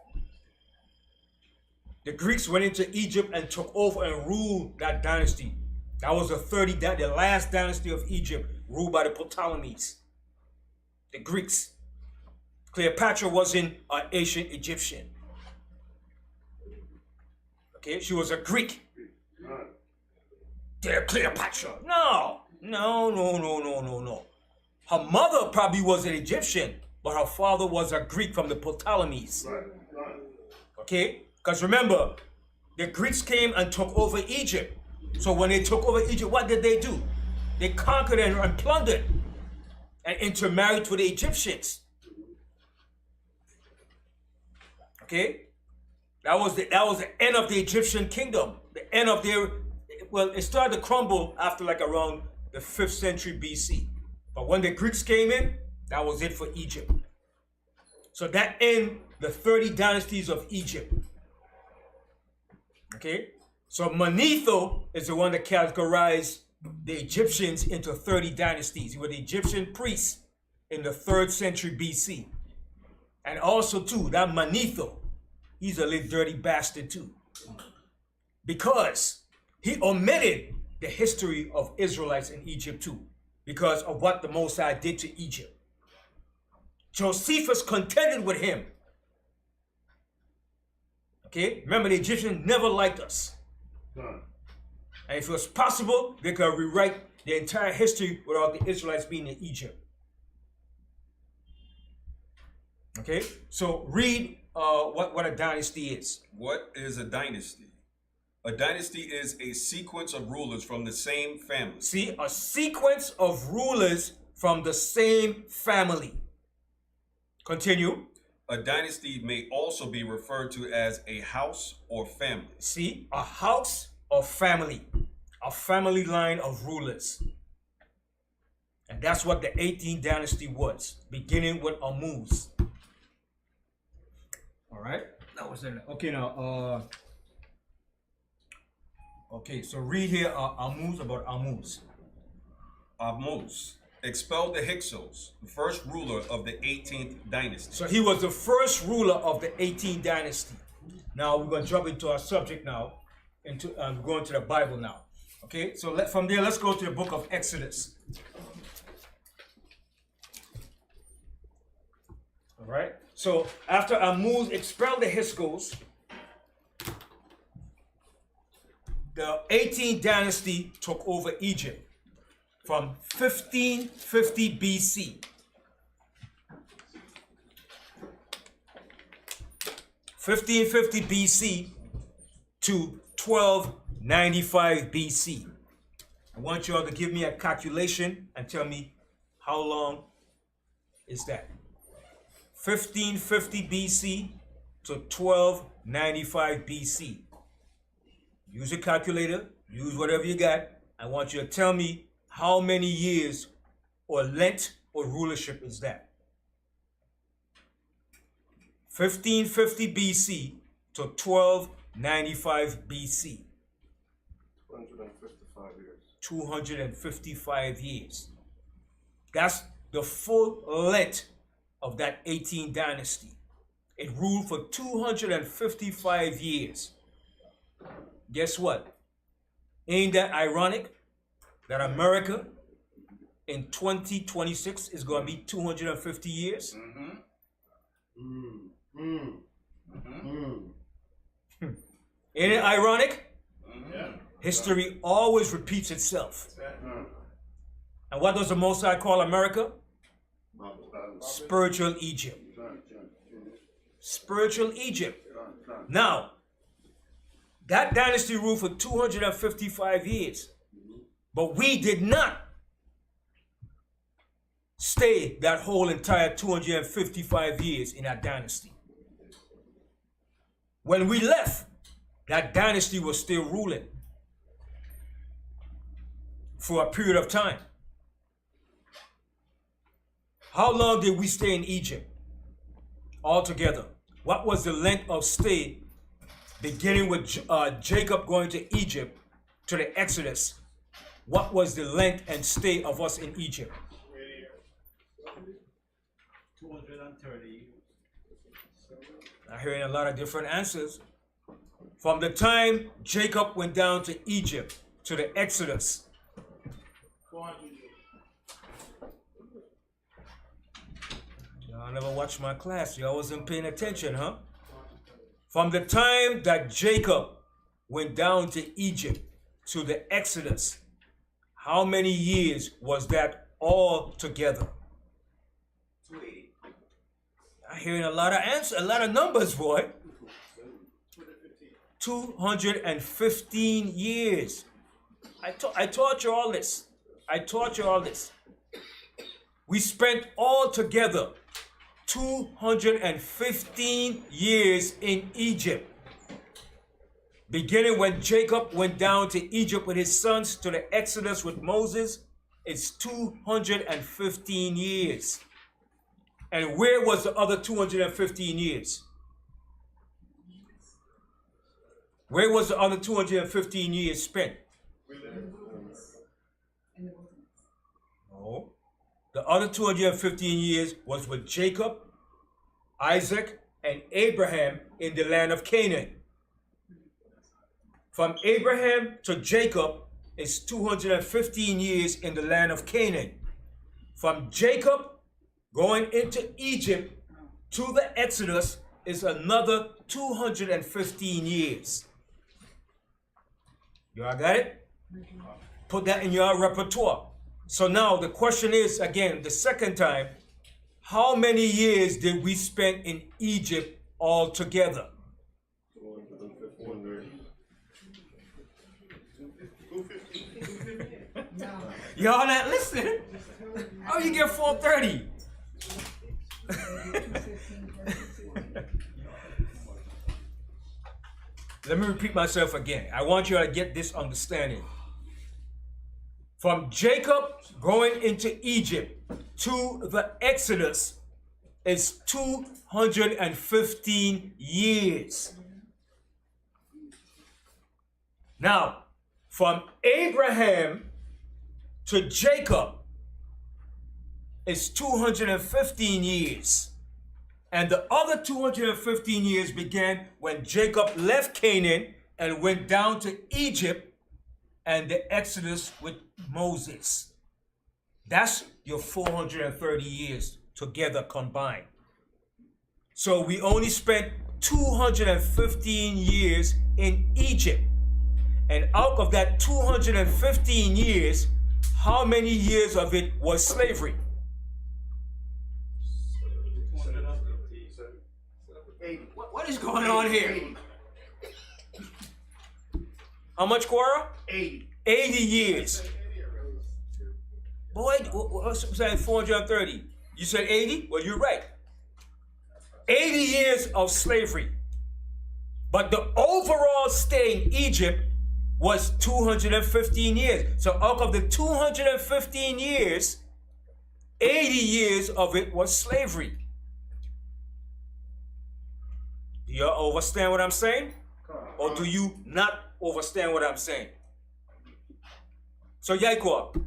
The Greeks went into Egypt and took over and ruled that dynasty. That was the last dynasty of Egypt ruled by the Ptolemies. The Greeks. Cleopatra wasn't an ancient Egyptian. Okay, she was a Greek. Cleopatra. No. Her mother probably was an Egyptian, but her father was a Greek from the Ptolemies. Okay? Because remember, the Greeks came and took over Egypt. So when they took over Egypt, what did they do? They conquered and plundered and intermarried with the Egyptians. Okay? That was the end of the Egyptian kingdom. The end of their, well, it started to crumble after like around the 5th century BC. But when the Greeks came in, that was it for Egypt. So that ended the 30 dynasties of Egypt. Okay? So Manetho is the one that categorized the Egyptians into 30 dynasties. He was the Egyptian priest in the 3rd century BC. And also too, that Manetho, he's a little dirty bastard too. Because he omitted the history of Israelites in Egypt too, because of what the Most High did to Egypt. Josephus contended with him. Okay, remember the Egyptians never liked us. And if it was possible, they could rewrite the entire history without the Israelites being in Egypt. Okay, so read what a dynasty is. What is a dynasty? A dynasty is a sequence of rulers from the same family. See, a sequence of rulers from the same family. Continue. A dynasty may also be referred to as a house or family. See, a house or family, a family line of rulers. And that's what the 18th dynasty was, beginning with Ammuz. All right, that was it. Okay, now, okay, so read here Ammuz, about Ammuz. Ammuz expelled the Hyksos, the first ruler of the 18th dynasty. So he was the first ruler of the 18th dynasty. Now we're going to jump into our subject now, into going to the Bible now. Okay, so from there, let's go to the book of Exodus. All right. So after Ammuz expelled the Hyksos, the 18th dynasty took over Egypt from 1550 BC. 1550 BC to 1295 BC. I want you all to give me a calculation and tell me how long is that. 1550 BC to 1295 BC. Use a calculator, use whatever you got. I want you to tell me how many years or length or rulership is that. 1550 BC to 1295 BC. 255 years. 255 years. That's the full length of that 18th dynasty. It ruled for 255 years. Guess what? Ain't that ironic that America in 2026 is going to be 250 years? Ain't it ironic? History always repeats itself. And what does the Most High call America? Spiritual Egypt. Spiritual Egypt. Now, that dynasty ruled for 255 years. But we did not stay that whole entire 255 years in that dynasty. When we left, that dynasty was still ruling for a period of time. How long did we stay in Egypt altogether? What was the length of stay beginning with Jacob going to Egypt to the Exodus? What was the length and stay of us in Egypt? 230. I'm hearing a lot of different answers. From the time Jacob went down to Egypt to the Exodus, 400 years. Y'all never watched my class. Y'all wasn't paying attention, huh? From the time that Jacob went down to Egypt to the Exodus, how many years was that all together? 280. I'm hearing a lot of answers, a lot of numbers, boy. 215 years. I taught you all this. I taught you all this. We spent all together 215 years in Egypt. Beginning when Jacob went down to Egypt with his sons to the Exodus with Moses, it's 215 years. And where was the other 215 years? Where was the other 215 years spent? No. The other 215 years was with Jacob, Isaac, and Abraham in the land of Canaan. From Abraham to Jacob is 215 years in the land of Canaan. From Jacob going into Egypt to the Exodus is another 215 years. You all got it? Put that in your repertoire. So now the question is, again, the second time, how many years did we spend in Egypt altogether? 250. Y'all not listening? How you get 430? Let me repeat myself again. I want you to get this understanding. From Jacob going into Egypt to the Exodus is 215 years. Now, from Abraham to Jacob is 215 years. And the other 215 years began when Jacob left Canaan and went down to Egypt and the Exodus with Moses. That's your 430 years together combined. So we only spent 215 years in Egypt. And out of that 215 years, how many years of it was slavery? 80. What is going on here? How much, Quora? 80. 80 years. Boy, what's saying 430? You said 80? Well, you're right. 80 years of slavery. But the overall stay in Egypt was 215 years. So out of the 215 years, 80 years of it was slavery. Do you understand what I'm saying? Or do you not understand what I'm saying? So Yaikwa,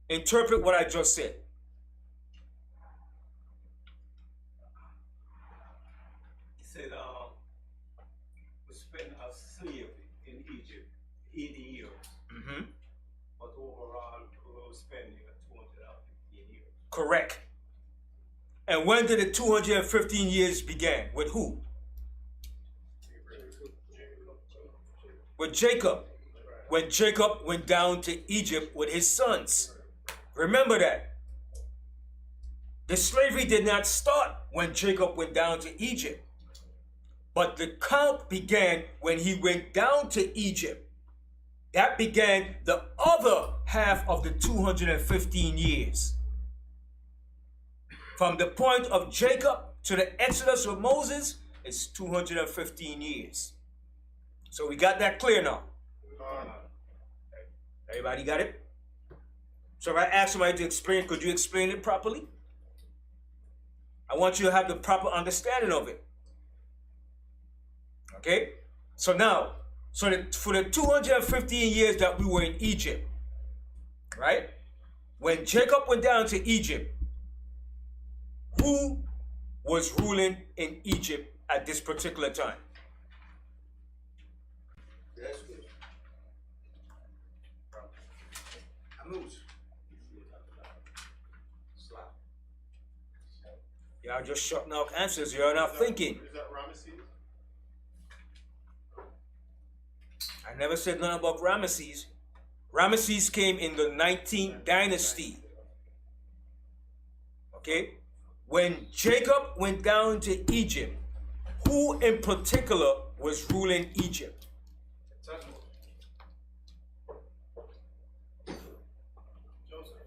interpret what I just said. He said, we spent as slave in Egypt 80 years. Mm-hmm. But overall, we were spending 215 years. Correct. And when did the 215 years begin? With who? With Jacob. When Jacob went down to Egypt with his sons. Remember that. The slavery did not start when Jacob went down to Egypt. But the count began when he went down to Egypt. That began the other half of the 215 years. From the point of Jacob to the Exodus of Moses, it's 215 years. So we got that clear now. Everybody got it? So if I ask somebody to explain, could you explain it properly? I want you to have the proper understanding of it. Okay? So now, for the 215 years that we were in Egypt, right? When Jacob went down to Egypt, who was ruling in Egypt at this particular time? Y'all just shutting out answers. You're not thinking. Is that Ramesses? I never said nothing about Ramesses. Ramesses came in the 19th dynasty. Okay? When Jacob went down to Egypt, who in particular was ruling Egypt?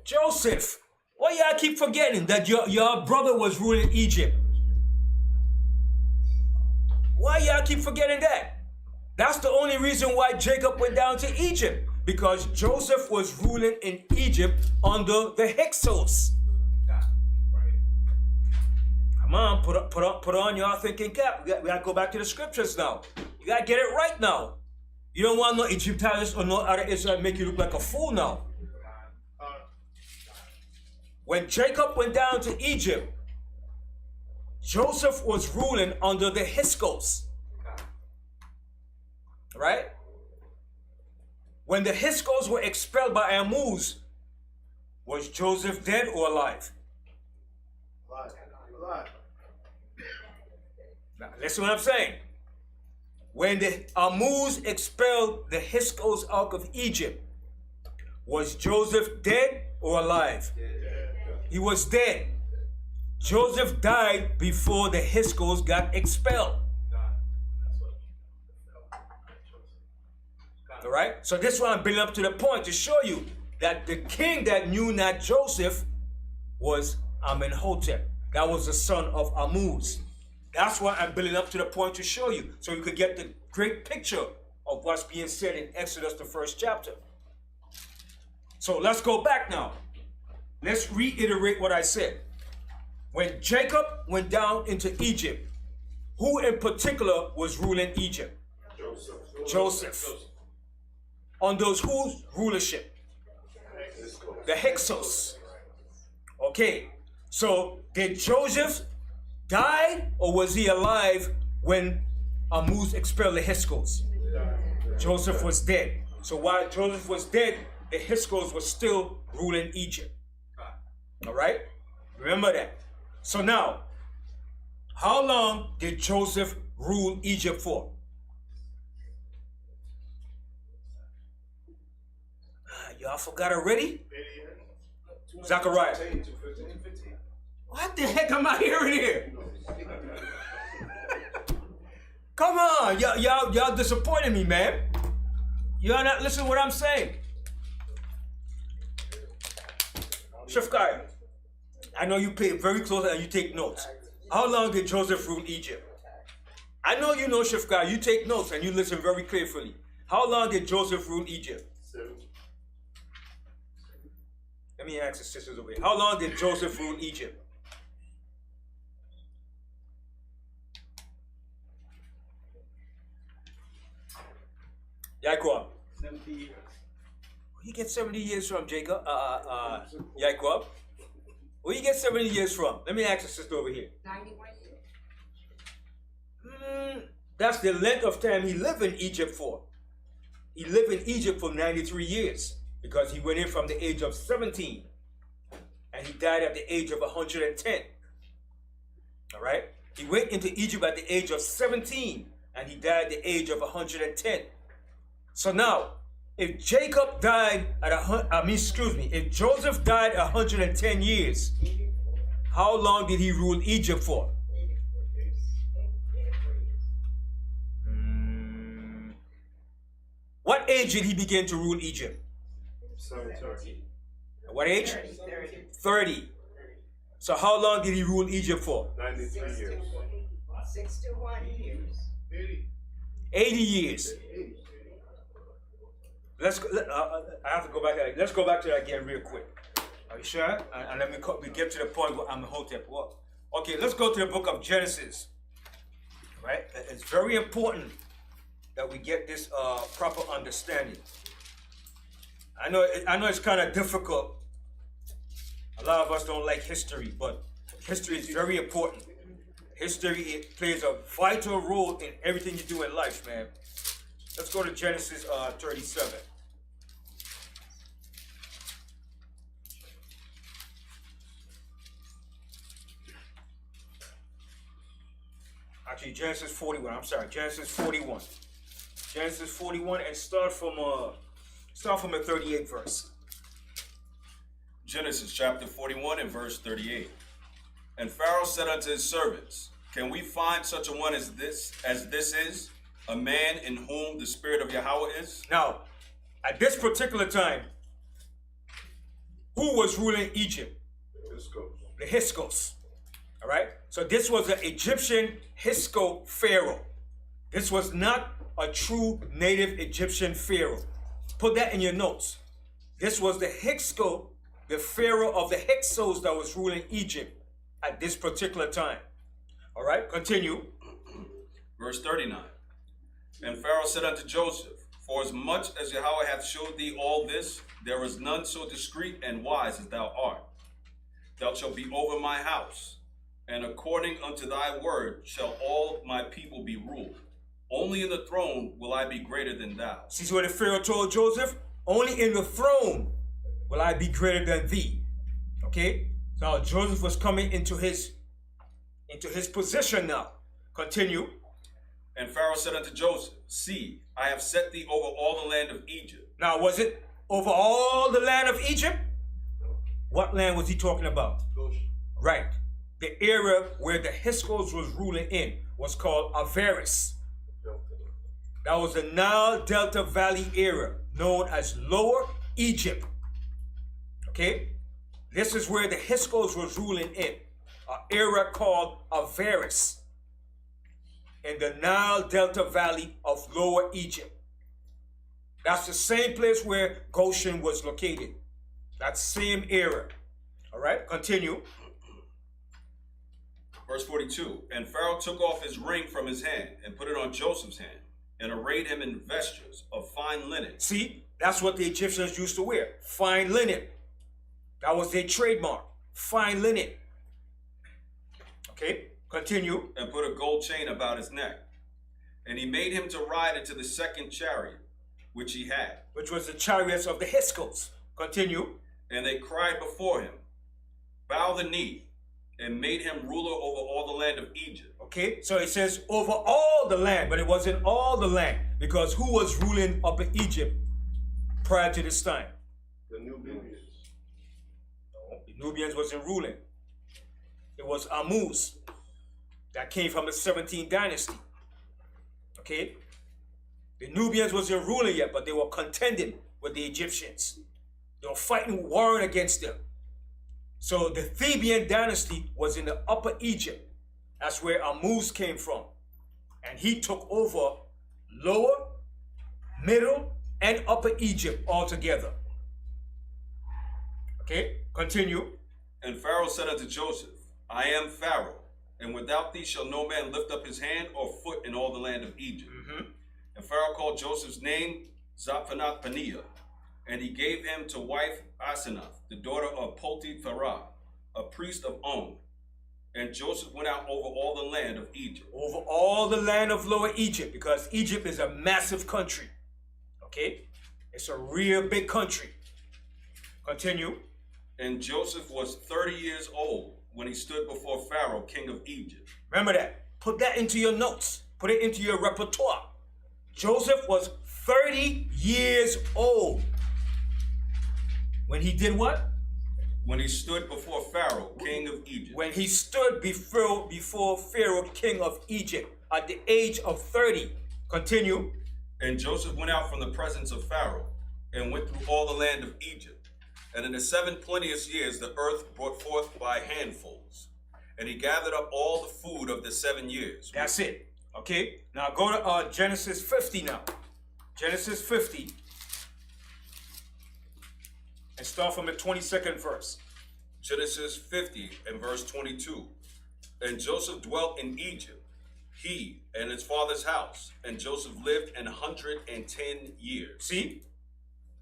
Joseph. Why y'all keep forgetting that your brother was ruling Egypt? Why y'all keep forgetting that? That's the only reason why Jacob went down to Egypt. Because Joseph was ruling in Egypt under the Hyksos. Come on, put on your thinking cap. We gotta go back to the scriptures now. You gotta get it right now. You don't want no Egyptians or no other Israel make you look like a fool now. When Jacob went down to Egypt, Joseph was ruling under the Hyksos. Right? When the Hyksos were expelled by Ammuz, was Joseph dead or alive? Alive. Now, listen what I'm saying. When the Ammuz expelled the Hyksos out of Egypt, was Joseph dead or alive? He was dead. Joseph died before the Hyksos got expelled. All right? So this is why I'm building up to the point to show you that the king that knew not Joseph was Amenhotep. That was the son of Ammuz. That's why I'm building up to the point to show you, so you could get the great picture of what's being said in Exodus, the 1st chapter. So let's go back now. Let's reiterate what I said. When Jacob went down into Egypt, who in particular was ruling Egypt? Joseph. Under whose rulership? The Hyksos. Okay, so did Joseph die or was he alive when Ammuz expelled the Hyksos? Joseph was dead. So while Joseph was dead, the Hyksos were still ruling Egypt. All right? Remember that. So now, how long did Joseph rule Egypt for? Y'all forgot already? 80 Zachariah. 15. What the heck am I hearing here? Come on, y'all disappointing me, man. Y'all not listening to what I'm saying. Shafkai, I know you pay very close and you take notes. How long did Joseph rule Egypt? I know you know, Shafkai, you take notes and you listen very carefully. How long did Joseph rule Egypt? 7. Let me ask the sisters over here. How long did Joseph rule Egypt? Yaquab. 70 years. Where you get 70 years from, Jacob? Yaquab? Where you get 70 years from? Let me ask the sister over here. 91 years. That's the length of time he lived in Egypt for. He lived in Egypt for 93 years because he went in from the age of 17 and he died at the age of 110. All right? He went into Egypt at the age of 17 and he died at the age of 110. So now, if Jacob died at if Joseph died 110 years, how long did he rule Egypt for? What age did he begin to rule Egypt? 30. At what age? 30. So how long did he rule Egypt for? 93 years. 61 years. 80 years. Let's go, I have to go back to that. Let's go back to that again real quick. Are you sure? And let me get to the point where I'm Hotep. Well, okay, let's go to the book of Genesis. Right? It's very important that we get this proper understanding. I know it's kind of difficult. A lot of us don't like history, but history is very important. History plays a vital role in everything you do in life, man. Let's go to Genesis 37. Actually, Genesis 41. I'm sorry, Genesis 41. Genesis 41, and start from the 38th verse. Genesis chapter 41 and verse 38. And Pharaoh said unto his servants, Can we find such a one as this is, a man in whom the spirit of Yahweh is? Now, at this particular time, who was ruling Egypt? The H.O.D.C. All right? So this was an Egyptian H.O.D.C. pharaoh. This was not a true native Egyptian pharaoh. Put that in your notes. This was the H.O.D.C., the pharaoh of the Hyksos that was ruling Egypt at this particular time. All right, continue. Verse 39. And Pharaoh said unto Joseph, For as much as Yahweh hath showed thee all this, there is none so discreet and wise as thou art. Thou shalt be over my house, and according unto thy word shall all my people be ruled. Only in the throne will I be greater than thou. See what the Pharaoh told Joseph? Only in the throne will I be greater than thee. Okay? So Joseph was coming into his position now. Continue. And Pharaoh said unto Joseph, See, I have set thee over all the land of Egypt. Now, was it over all the land of Egypt? What land was he talking about? Right. The area where the Hyksos was ruling in was called Avaris. That was the Nile Delta Valley area known as Lower Egypt. Okay? This is where the Hyksos was ruling in, an area called Avaris in the Nile Delta Valley of Lower Egypt. That's the same place where Goshen was located. That same area. All right, continue. Verse 42. And Pharaoh took off his ring from his hand and put it on Joseph's hand and arrayed him in vestures of fine linen. See, that's what the Egyptians used to wear, fine linen. That was their trademark, fine linen. Okay, continue. And put a gold chain about his neck. And he made him to ride into the second chariot, which he had. Which was the chariots of the Hyksos. Continue. And they cried before him, Bow the knee, and made him ruler over all the land of Egypt. Okay, so it says over all the land, but it wasn't all the land, because who was ruling up in Egypt prior to this time? The Nubians. No, the Nubians wasn't ruling. It was Ammuz that came from the 17th dynasty. Okay? The Nubians wasn't ruling yet, but they were contending with the Egyptians. They were fighting, warring against them. So the Theban dynasty was in the Upper Egypt. That's where Ammuz came from. And he took over Lower, Middle, and Upper Egypt altogether. Okay, continue. And Pharaoh said unto Joseph, I am Pharaoh, and without thee shall no man lift up his hand or foot in all the land of Egypt. And Pharaoh called Joseph's name Zaphenath-Paneah, and he gave him to wife Asenath, the daughter of Potiphera, a priest of On. And Joseph went out over all the land of Egypt. Over all the land of Lower Egypt, because Egypt is a massive country. Okay? It's a real big country. Continue. And Joseph was 30 years old when he stood before Pharaoh, king of Egypt. Remember that. Put that into your notes. Put it into your repertoire. Joseph was 30 years old when he did what? When he stood before Pharaoh, king of Egypt. When he stood before Pharaoh, king of Egypt, at the age of 30. Continue. And Joseph went out from the presence of Pharaoh and went through all the land of Egypt. And in the 7 plenteous years, the earth brought forth by handfuls. And he gathered up all the food of the 7 years. That's it. Okay. Now go to Genesis 50 now. Genesis 50. And start from the 22nd verse. Genesis 50 and verse 22. And Joseph dwelt in Egypt, he and his father's house. And Joseph lived 110 years. See?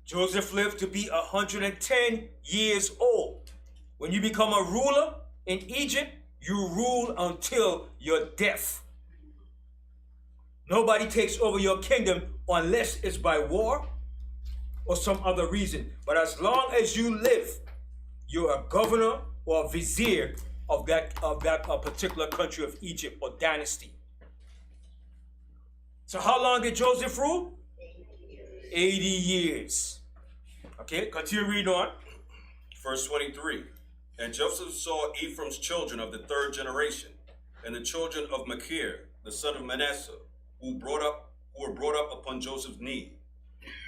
Joseph lived to be 110 years old. When you become a ruler in Egypt, you rule until your death. Nobody takes over your kingdom unless it's by war or some other reason. But as long as you live, you're a governor or a vizier of that particular country of Egypt or dynasty. So how long did Joseph rule? 80 years. Okay, continue reading on. Verse 23. And Joseph saw Ephraim's children of the 3rd generation, and the children of Machir, the son of Manasseh, who were brought up upon Joseph's knee.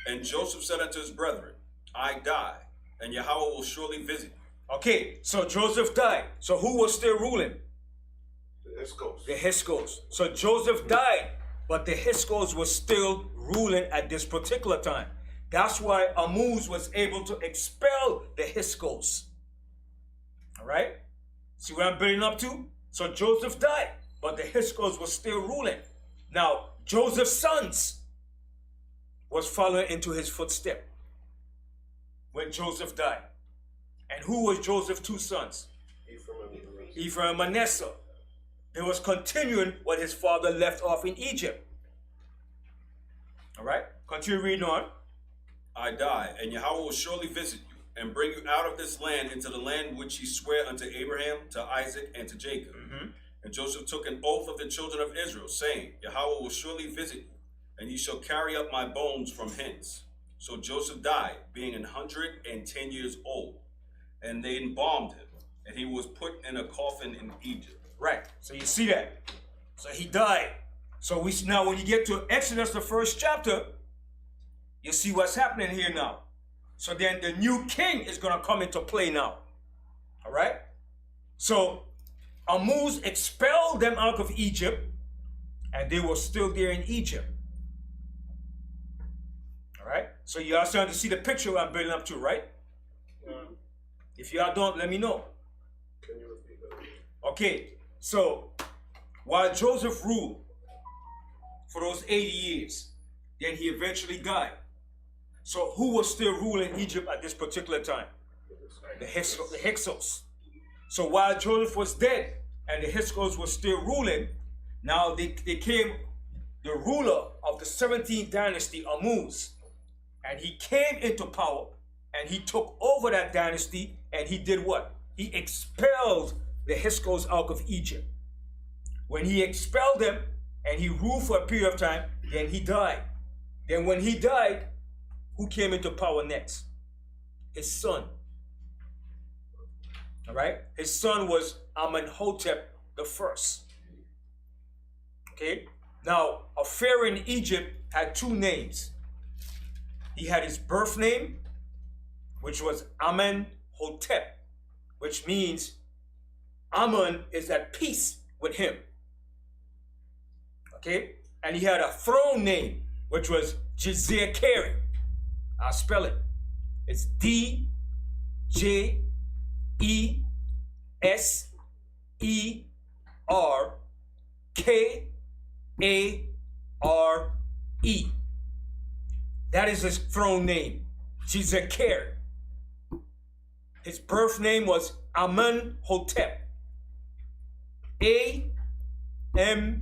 And Joseph said unto his brethren, I die, and Yahweh will surely visit you. Okay, so Joseph died. So who was still ruling? The H.O.D.C. The H.O.D.C. So Joseph died, but the H.O.D.C was still ruling at this particular time. That's why Ammuz was able to expel the H.O.D.C. All right? See what I'm building up to? So Joseph died, but the H.O.D.C was still ruling. Now, Joseph's sons was following into his footstep when Joseph died. And who was Joseph's 2 sons? Ephraim and Manasseh. They was continuing what his father left off in Egypt. All right? Continue reading on. I die, and Yahweh will surely visit you, and bring you out of this land into the land which he sware unto Abraham, to Isaac, and to Jacob. And Joseph took an oath of the children of Israel, saying, Yahweh will surely visit you, and ye shall carry up my bones from hence. So Joseph died, being 110 years old, and they embalmed him, and he was put in a coffin in Egypt. Right. So you see that. So he died. So we see now when you get to Exodus, the 1st chapter, you see what's happening here now. So then the new king is going to come into play now. All right? So Ammuz expelled them out of Egypt, and they were still there in Egypt. All right? So you are starting to see the picture I'm building up to, right? If you all don't, let me know. Can you repeat that? Okay, so while Joseph ruled for those 80 years, then he eventually died. So who was still ruling Egypt at this particular time? The Hyksos. So while Joseph was dead and the Hyksos was still ruling, now they came the ruler of the 17th dynasty, Ammuz, and he came into power and he took over that dynasty and he did what? He expelled the Hyksos out of Egypt. When he expelled them and he ruled for a period of time, then he died. Then when he died, who came into power next? his son. All right? His son was Amenhotep the first. Okay? Now, a pharaoh in Egypt had two names. He had his birth name, which was Amenhotep, which means Amun is at peace with him. Okay? And he had a throne name, which was Jizirkeri. I'll spell it. It's D-J-E-S-E-R-K-A-R-E. That is his throne name, Jizirkeri. His birth name was Amenhotep. A-M-E-N-H-O-T-E-P.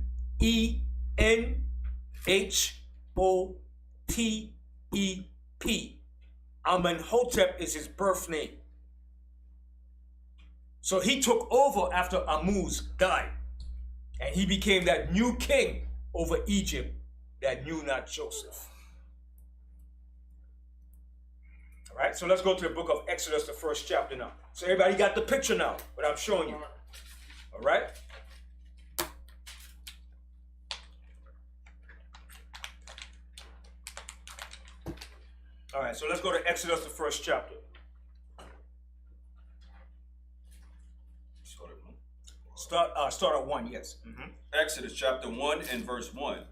Amenhotep is his birth name. So he took over after Ammuz died. And he became that new king over Egypt that knew not Joseph. All right, so let's go to the book of Exodus, the first chapter now. So everybody got the picture now, what I'm showing you. All right? All right, so let's go to Exodus, the first chapter. Start at 1, yes. Exodus chapter 1 and verse 1.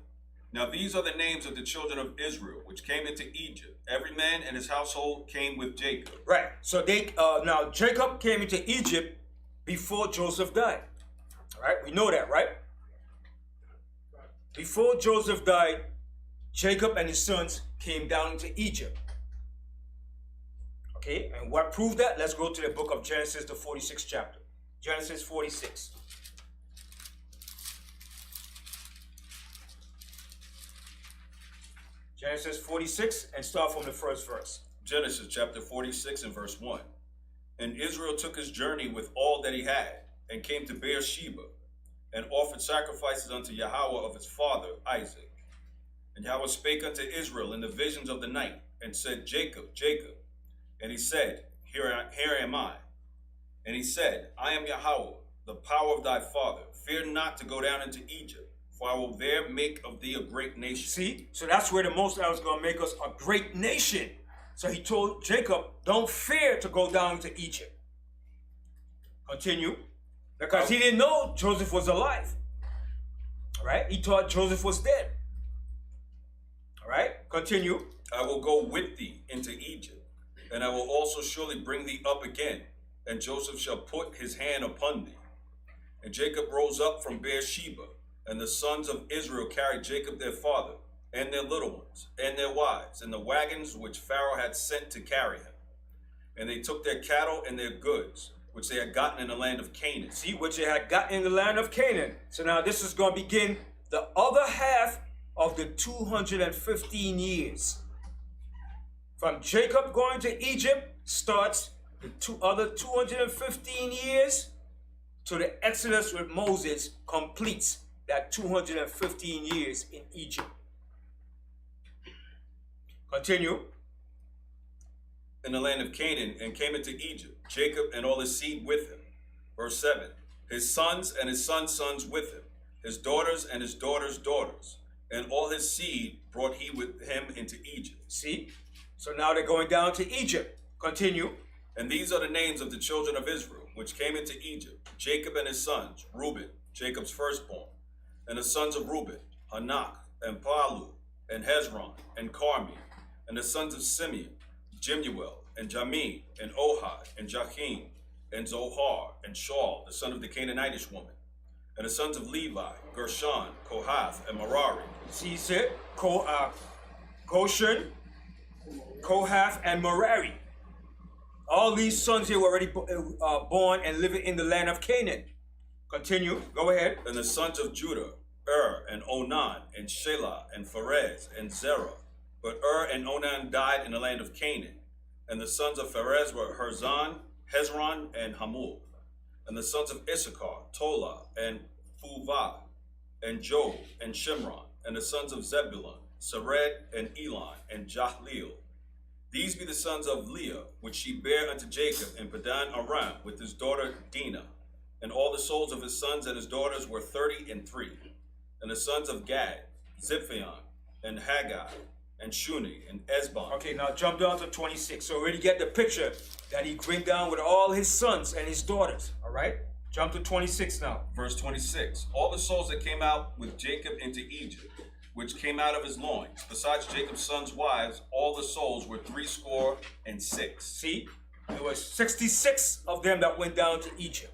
Now these are the names of the children of Israel, which came into Egypt. Every man and his household came with Jacob. Right. So now Jacob came into Egypt before Joseph died. All right. We know that, right? Before Joseph died, Jacob and his sons came down into Egypt. Okay. And what proved that? Let's go to the book of Genesis, the 46th chapter. Genesis 46. Genesis 46, and start from the first verse. Genesis chapter 46 and verse 1. And Israel took his journey with all that he had, and came to Beersheba, and offered sacrifices unto Yahweh of his father Isaac. And Yahweh spake unto Israel in the visions of the night, and said, Jacob, Jacob. And he said, Here am I. And he said, I am Yahweh, the power of thy father. Fear not to go down into Egypt, for I will there make of thee a great nation. See? So that's where the Most High was going to make us a great nation. So he told Jacob, don't fear to go down to Egypt. Continue. Because he didn't know Joseph was alive. All right? He thought Joseph was dead. All right? Continue. I will go with thee into Egypt, and I will also surely bring thee up again, and Joseph shall put his hand upon thee. And Jacob rose up from Beersheba, and the sons of Israel carried Jacob their father, and their little ones, and their wives, and the wagons which Pharaoh had sent to carry him. And they took their cattle and their goods, which they had gotten in the land of Canaan. See, which they had gotten in the land of Canaan. So now this is going to begin the other half of the 215 years. From Jacob going to Egypt starts the other 215 years to the Exodus with Moses completes that 215 years in Egypt. Continue. In the land of Canaan, and came into Egypt, Jacob and all his seed with him. Verse 7. His sons and his sons' sons with him, his daughters and his daughters' daughters, and all his seed brought he with him into Egypt. See? So now they're going down to Egypt. Continue. And these are the names of the children of Israel, which came into Egypt, Jacob and his sons, Reuben, Jacob's firstborn, and the sons of Reuben, Hanak, and Palu, and Hezron, and Carmi, and the sons of Simeon, Jemuel, and Jamin, and Ohad, and Jachim, and Zohar, and Shaul, the son of the Canaanitish woman, and the sons of Levi, Gershon, Kohath, and Merari. See, he said, Goshen, Kohath, and Merari. All these sons here were already born and living in the land of Canaan. Continue. Go ahead. And the sons of Judah, and Onan, and Shelah, and Pharez, and Zerah. But and Onan died in the land of Canaan. And the sons of Pharez were Hezron, and Hamul. And the sons of Issachar, Tola, and Phuvah, and Job, and Shimron. And the sons of Zebulun, Sered, and Elon, and Jahleel. These be the sons of Leah, which she bare unto Jacob in Padan Aram with his daughter Dinah. And all the souls of his sons and his daughters were 33. And the sons of Gad, Ziphion, and Haggai, and Shuni, and Esbon. Okay, now jump down to 26. So already get the picture that he went down with all his sons and his daughters. All right? Jump to 26 now. Verse 26. All the souls that came out with Jacob into Egypt, which came out of his loins, besides Jacob's sons' wives, all the souls were 66. See? There was 66 of them that went down to Egypt.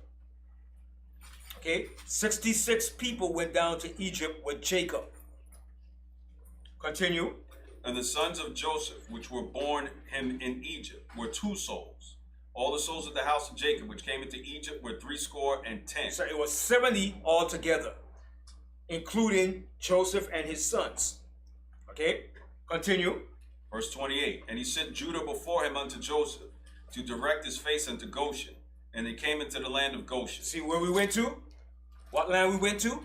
Okay? 66 people went down to Egypt with Jacob. Continue. And the sons of Joseph, which were born him in Egypt, were 2 souls. All the souls of the house of Jacob, which came into Egypt, were 70. So it was 70 altogether, including Joseph and his sons. Okay? Continue. Verse 28. And he sent Judah before him unto Joseph, to direct his face unto Goshen. And they came into the land of Goshen. See where we went to? What land we went to?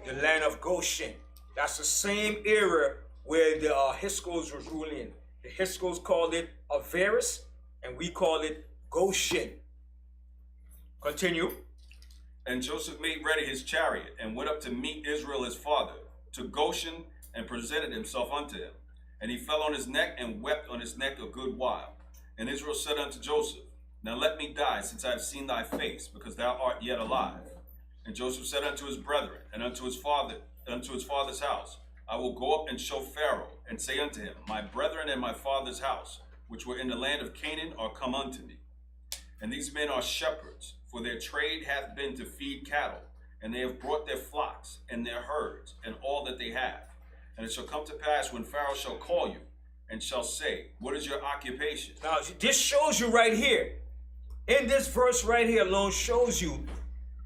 The land of Goshen. That's the same era where the H.O.D.C was ruling. The H.O.D.C called it Avaris, and we call it Goshen. Continue. And Joseph made ready his chariot, and went up to meet Israel his father, to Goshen, and presented himself unto him. And he fell on his neck, and wept on his neck a good while. And Israel said unto Joseph, Now let me die, since I have seen thy face, because thou art yet alive. And Joseph said unto his brethren, and unto his father's house, I will go up and show Pharaoh, and say unto him, My brethren and my father's house, which were in the land of Canaan, are come unto me. And these men are shepherds, for their trade hath been to feed cattle, and they have brought their flocks, and their herds, and all that they have. And it shall come to pass, when Pharaoh shall call you, and shall say, What is your occupation? Now, this shows you right here. In this verse right here alone shows you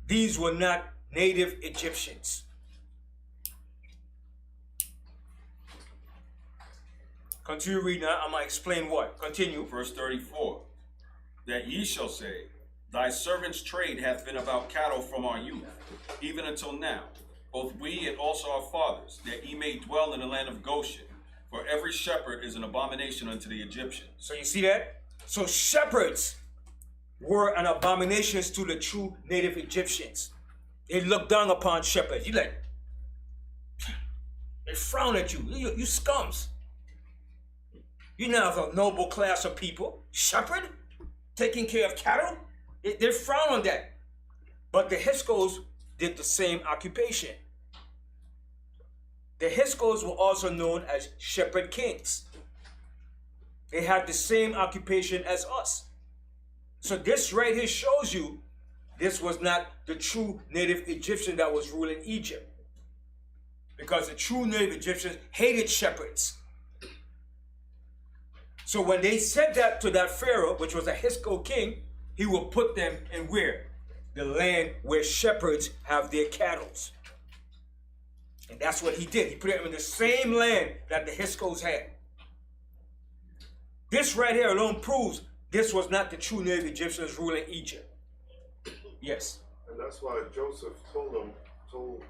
these were not native Egyptians. Continue reading now. I'm going to explain what. Continue. Verse 34. That ye shall say, Thy servant's trade hath been about cattle from our youth, even until now, both we and also our fathers, that ye may dwell in the land of Goshen. For every shepherd is an abomination unto the Egyptians. So you see that? So shepherds were an abomination to the true native Egyptians. They looked down upon shepherds. You like, they frown at you. You scums. You're not of a noble class of people. Shepherd? Taking care of cattle? They frown on that. But the H.O.D.C did the same occupation. The H.O.D.C were also known as shepherd kings. They had the same occupation as us. So this right here shows you this was not the true native Egyptian that was ruling Egypt. Because the true native Egyptians hated shepherds. So when they said that to that Pharaoh, which was a H.O.D.C king, he will put them in where? The land where shepherds have their cattle. And that's what he did. He put them in the same land that the H.O.D.C had. This right here alone proves this was not the true native Egyptians ruling Egypt. Yes. And that's why Joseph told them to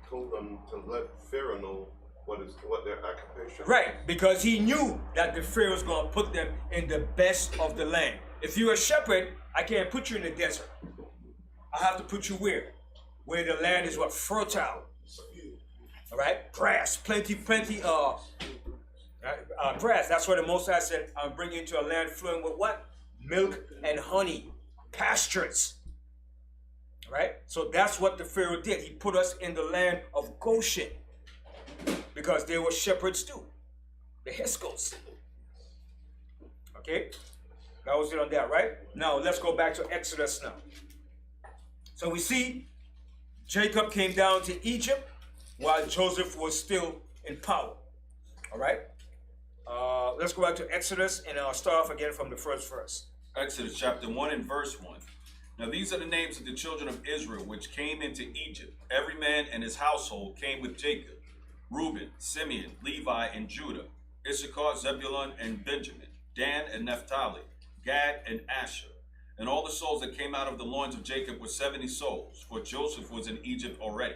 let Pharaoh know what their occupation was. Right, because he knew that the Pharaoh was going to put them in the best of the land. If you're a shepherd, I can't put you in the desert. I have to put you where? Where the land is what? Fertile. All right? Grass. Plenty, grass. That's why the Most High said, I'll bring you into a land flowing with what? Milk and honey. Pastures. All right? So that's what the Pharaoh did. He put us in the land of Goshen. Because they were shepherds too. The H.O.D.C. Okay? That was it on that, right? Now, let's go back to Exodus now. So we see Jacob came down to Egypt while Joseph was still in power. All right? Let's go back to Exodus, and I'll start off again from the first verse. Exodus chapter 1 and verse 1. Now these are the names of the children of Israel which came into Egypt. Every man and his household came with Jacob. Reuben, Simeon, Levi, and Judah, Issachar, Zebulun, and Benjamin, Dan and Naphtali, Gad and Asher. And all the souls that came out of the loins of Jacob were 70 souls, for Joseph was in Egypt already.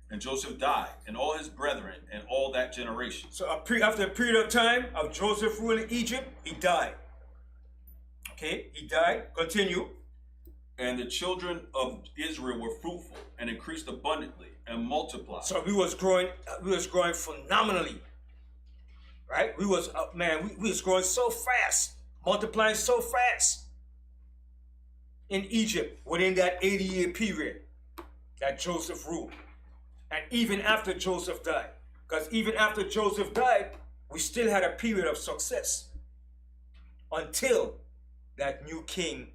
And Joseph died, and all his brethren, and all that generation. So after a period of time of Joseph ruling Egypt, he died. Okay, he died. Continue. And the children of Israel were fruitful and increased abundantly and multiplied. So we was growing phenomenally. Right? We was we was growing so fast, multiplying so fast in Egypt within that 80-year period that Joseph ruled. And even after Joseph died. Because even after Joseph died, we still had a period of success. Until that new king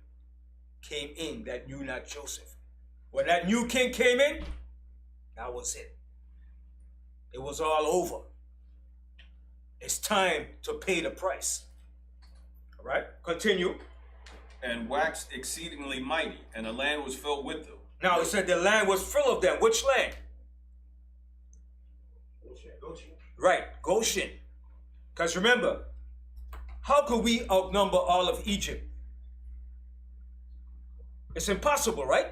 came in that knew not Joseph. When that new king came in, that was it. It was all over. It's time to pay the price. All right, continue. And waxed exceedingly mighty, and the land was filled with them. Now it said the land was full of them. Which land? Goshen. Right, Goshen. Because remember, how could we outnumber all of Egypt? It's impossible, right?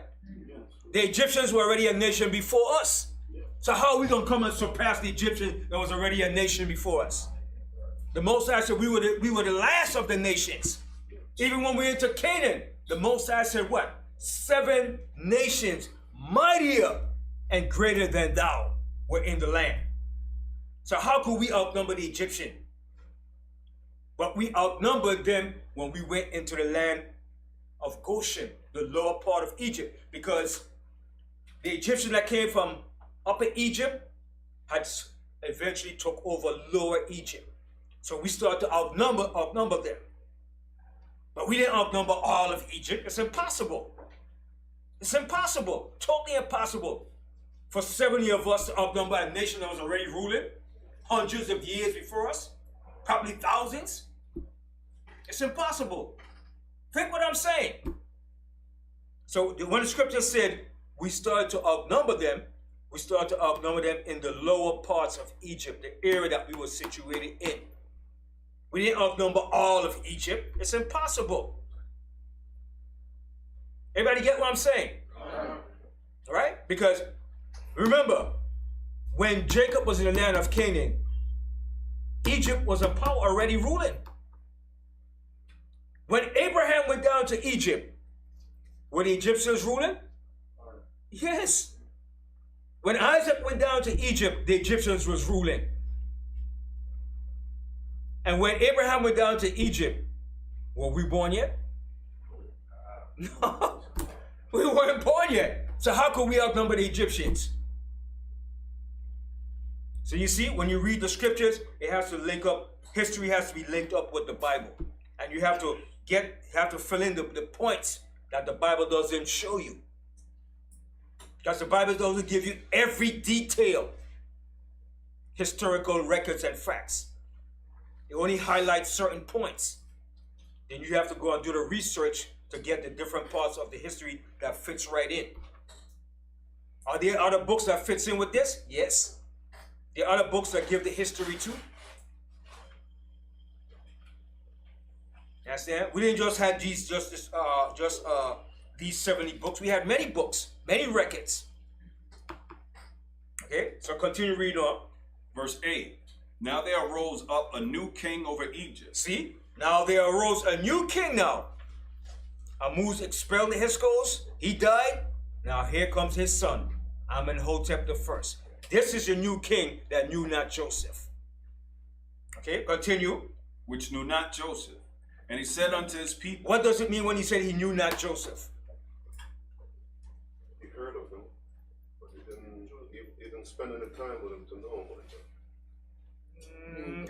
The Egyptians were already a nation before us. So how are we going to come and surpass the Egyptians that was already a nation before us? The Most High said we were the last of the nations. Even when we went to Canaan, the Most High said what? 7 nations mightier and greater than thou were in the land. So how could we outnumber the Egyptian? But we outnumbered them when we went into the land of Goshen, the lower part of Egypt, because the Egyptians that came from upper Egypt had eventually took over lower Egypt. So we started to outnumber them. But we didn't outnumber all of Egypt. It's impossible. It's impossible, totally impossible for 70 of us to outnumber a nation that was already ruling hundreds of years before us, probably thousands. It's impossible. Think what I'm saying. So when the scripture said we started to outnumber them, we started to outnumber them in the lower parts of Egypt, the area that we were situated in. We didn't outnumber all of Egypt. It's impossible. Everybody get what I'm saying? All right? Because remember, when Jacob was in the land of Canaan, Egypt was a power already ruling. When Abraham went down to Egypt, were the Egyptians ruling? Yes. When Isaac went down to Egypt, the Egyptians was ruling. And when Abraham went down to Egypt, were we born yet? No, we weren't born yet. So how could we outnumber the Egyptians? So you see, when you read the scriptures, it has to link up, history has to be linked up with the Bible. And you have to fill in the points that the Bible doesn't show you. Because the Bible doesn't give you every detail, historical records and facts. It only highlights certain points. Then you have to go and do the research to get the different parts of the history that fits right in. Are there other books that fits in with this? Yes. There are other books that give the history too. Understand? We didn't just have these these 70 books. We had many books, many records. Okay, so continue reading on. Verse 8. Now there arose up a new king over Egypt. See? Now there arose a new king now. Ammuz expelled the H.O.D.C. He died. Now here comes his son, Amenhotep I. This is your new king that knew not Joseph. Okay, continue. Which knew not Joseph. And he said unto his people. What does it mean when he said he knew not Joseph? He heard of him, but he didn't spend any time with him to know him.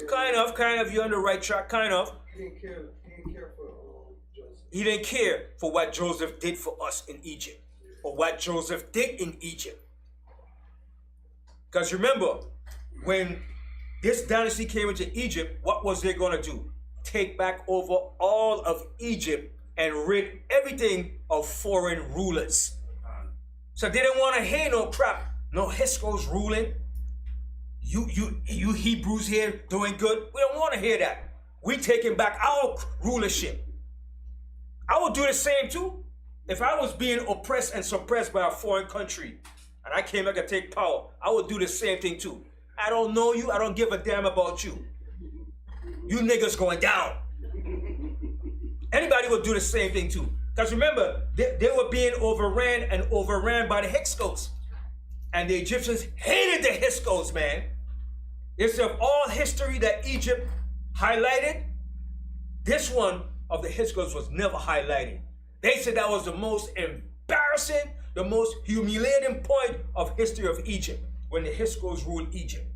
Kind of. You're on the right track. Kind of. He didn't care for Joseph. He didn't care for what Joseph did for us in Egypt, or what Joseph did in Egypt. Because remember, when this dynasty came into Egypt, what was they going to do? Take back over all of Egypt and rid everything of foreign rulers. So they didn't want to hear no crap. No H.O.D.C ruling. You Hebrews here doing good. We don't want to hear that. We taking back our rulership. I would do the same too. If I was being oppressed and suppressed by a foreign country, and I came back and take power, I would do the same thing too. I don't know you. I don't give a damn about you. You niggas going down. Anybody would do the same thing too. Because remember, they were being overran by the Hyksos. And the Egyptians hated the Hyksos, man. It's of all history that Egypt highlighted, this one of the Hyksos was never highlighted. They said that was the most embarrassing, the most humiliating point of history of Egypt, when the Hyksos ruled Egypt.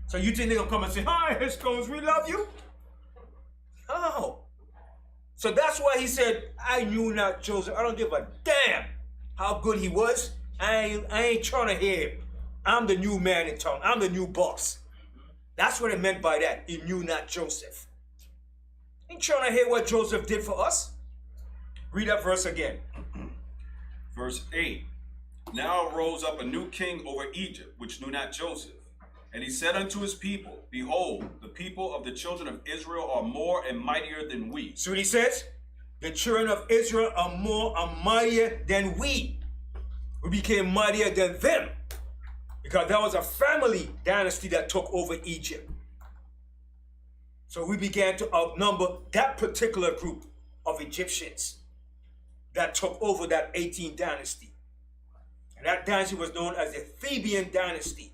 So you think they're gonna come and say, hi, Hyksos, we love you? No. So that's why he said, I knew not Joseph. I don't give a damn how good he was. I ain't trying to hear him. I'm the new man in town. I'm the new boss. That's what it meant by that. He knew not Joseph. Ain't trying to hear what Joseph did for us. Read that verse again. Verse 8. Now arose up a new king over Egypt, which knew not Joseph. And he said unto his people, behold, the people of the children of Israel are more and mightier than we. See what he says? The children of Israel are more and mightier than we. We became mightier than them. Because that was a family dynasty that took over Egypt. So we began to outnumber that particular group of Egyptians that took over that 18th dynasty. And that dynasty was known as the Theban dynasty.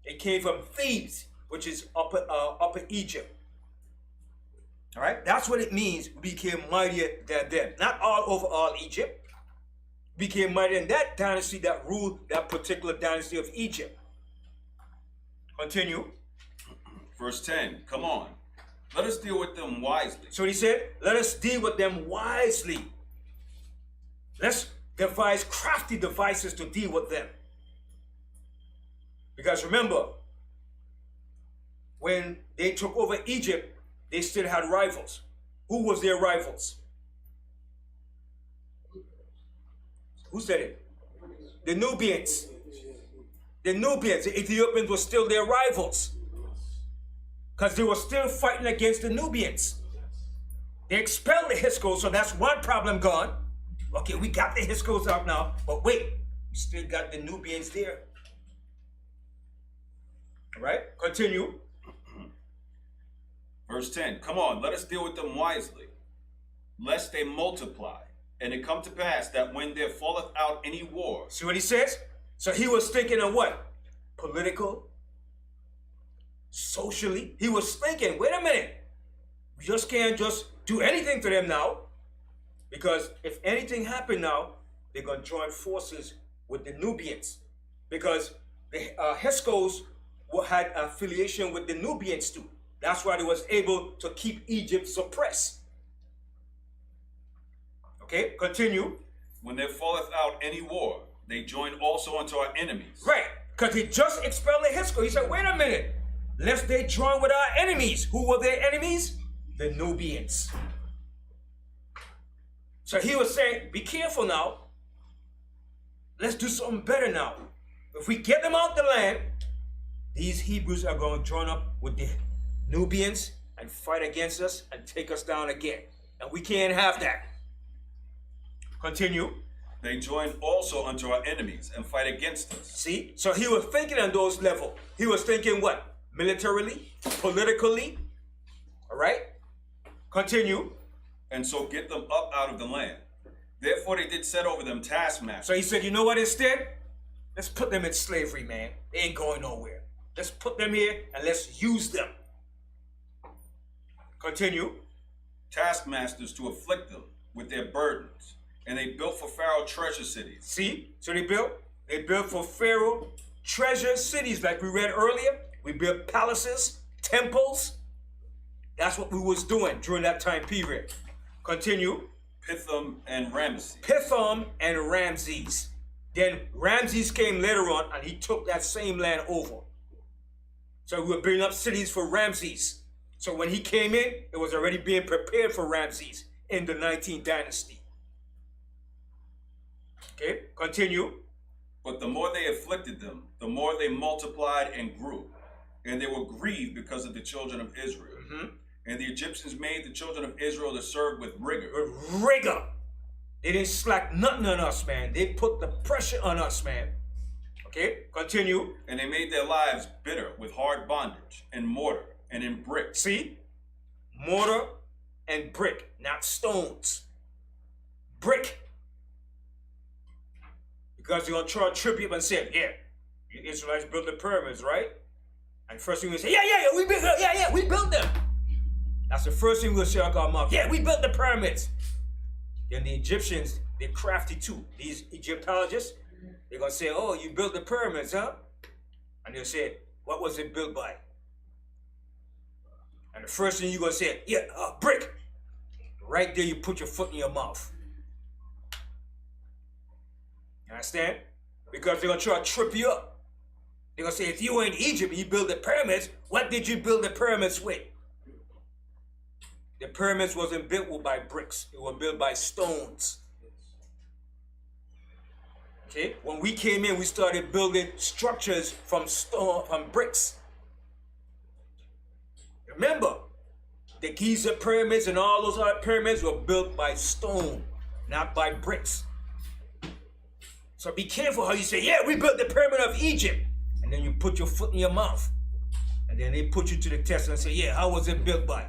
It came from Thebes, which is upper Egypt. All right? That's what it means, we became mightier than them. Not all over all Egypt. We became mightier than that dynasty that ruled that particular dynasty of Egypt. Continue. Verse 10. Come on. Let us deal with them wisely. So he said, let us deal with them wisely. Let's devise crafty devices to deal with them. Because remember, when they took over Egypt, they still had rivals. Who was their rivals? Who said it? The Nubians. The Nubians, the Ethiopians were still their rivals. Because they were still fighting against the Nubians. They expelled the Hyksos, so that's one problem gone. Okay, we got the Hyksos out now, but wait, we still got the Nubians there. All right, continue. Verse 10. Come on, let us deal with them wisely, lest they multiply. And it come to pass that when there falleth out any war. See what he says? So he was thinking of what? Political, socially. He was thinking, wait a minute, we just can't just do anything to them now. Because if anything happened now, they're going to join forces with the Nubians. Because the Hyksos had affiliation with the Nubians too. That's why they was able to keep Egypt suppressed. Okay, continue. When there falleth out any war, they join also unto our enemies. Right, because he just expelled the Hyksos. He said, wait a minute, lest they join with our enemies. Who were their enemies? The Nubians. So he was saying, be careful now. Let's do something better now. If we get them out the land, these Hebrews are going to join up with the Nubians and fight against us and take us down again. And we can't have that. Continue. They join also unto our enemies and fight against us. See? So he was thinking on those levels. He was thinking what? Militarily, politically. All right? Continue. And so get them up out of the land. Therefore they did set over them taskmasters. So he said, you know what instead? Let's put them in slavery, man. They ain't going nowhere. Let's put them here and let's use them. Continue. Taskmasters to afflict them with their burdens. And they built for Pharaoh treasure cities. See? So they built for Pharaoh treasure cities like we read earlier. We built palaces, temples. That's what we was doing during that time period. Continue. Pithom and Ramses. Pithom and Ramses. Then Ramses came later on and he took that same land over. So we were building up cities for Ramses. So when he came in, it was already being prepared for Ramses in the 19th dynasty. Okay, continue. But the more they afflicted them, the more they multiplied and grew. And they were grieved because of the children of Israel. Mm-hmm. And the Egyptians made the children of Israel to serve with rigor. With rigor. They didn't slack nothing on us, man. They put the pressure on us, man. Okay, continue. And they made their lives bitter with hard bondage, in mortar, and in brick. See? Mortar and brick, not stones. Brick. Because they're going to try to trip you up and say, yeah, you Israelites built the pyramids, right? And first thing we say, we built them. Yeah, we built them. That's the first thing we'll say out our mouth. Yeah, we built the pyramids. Then the Egyptians, they're crafty too. These Egyptologists, they're going to say, oh, you built the pyramids, huh? And they'll say, what was it built by? And the first thing you're going to say, yeah, brick. Right there, you put your foot in your mouth. You understand? Because they're going to try to trip you up. They're going to say, if you were in Egypt and you built the pyramids, what did you build the pyramids with? The pyramids wasn't built by bricks. It was built by stones. Okay? When we came in, we started building structures from bricks. Remember, the Giza pyramids and all those other pyramids were built by stone, not by bricks. So be careful how you say, yeah, we built the pyramid of Egypt. And then you put your foot in your mouth. And then they put you to the test and say, yeah, how was it built by?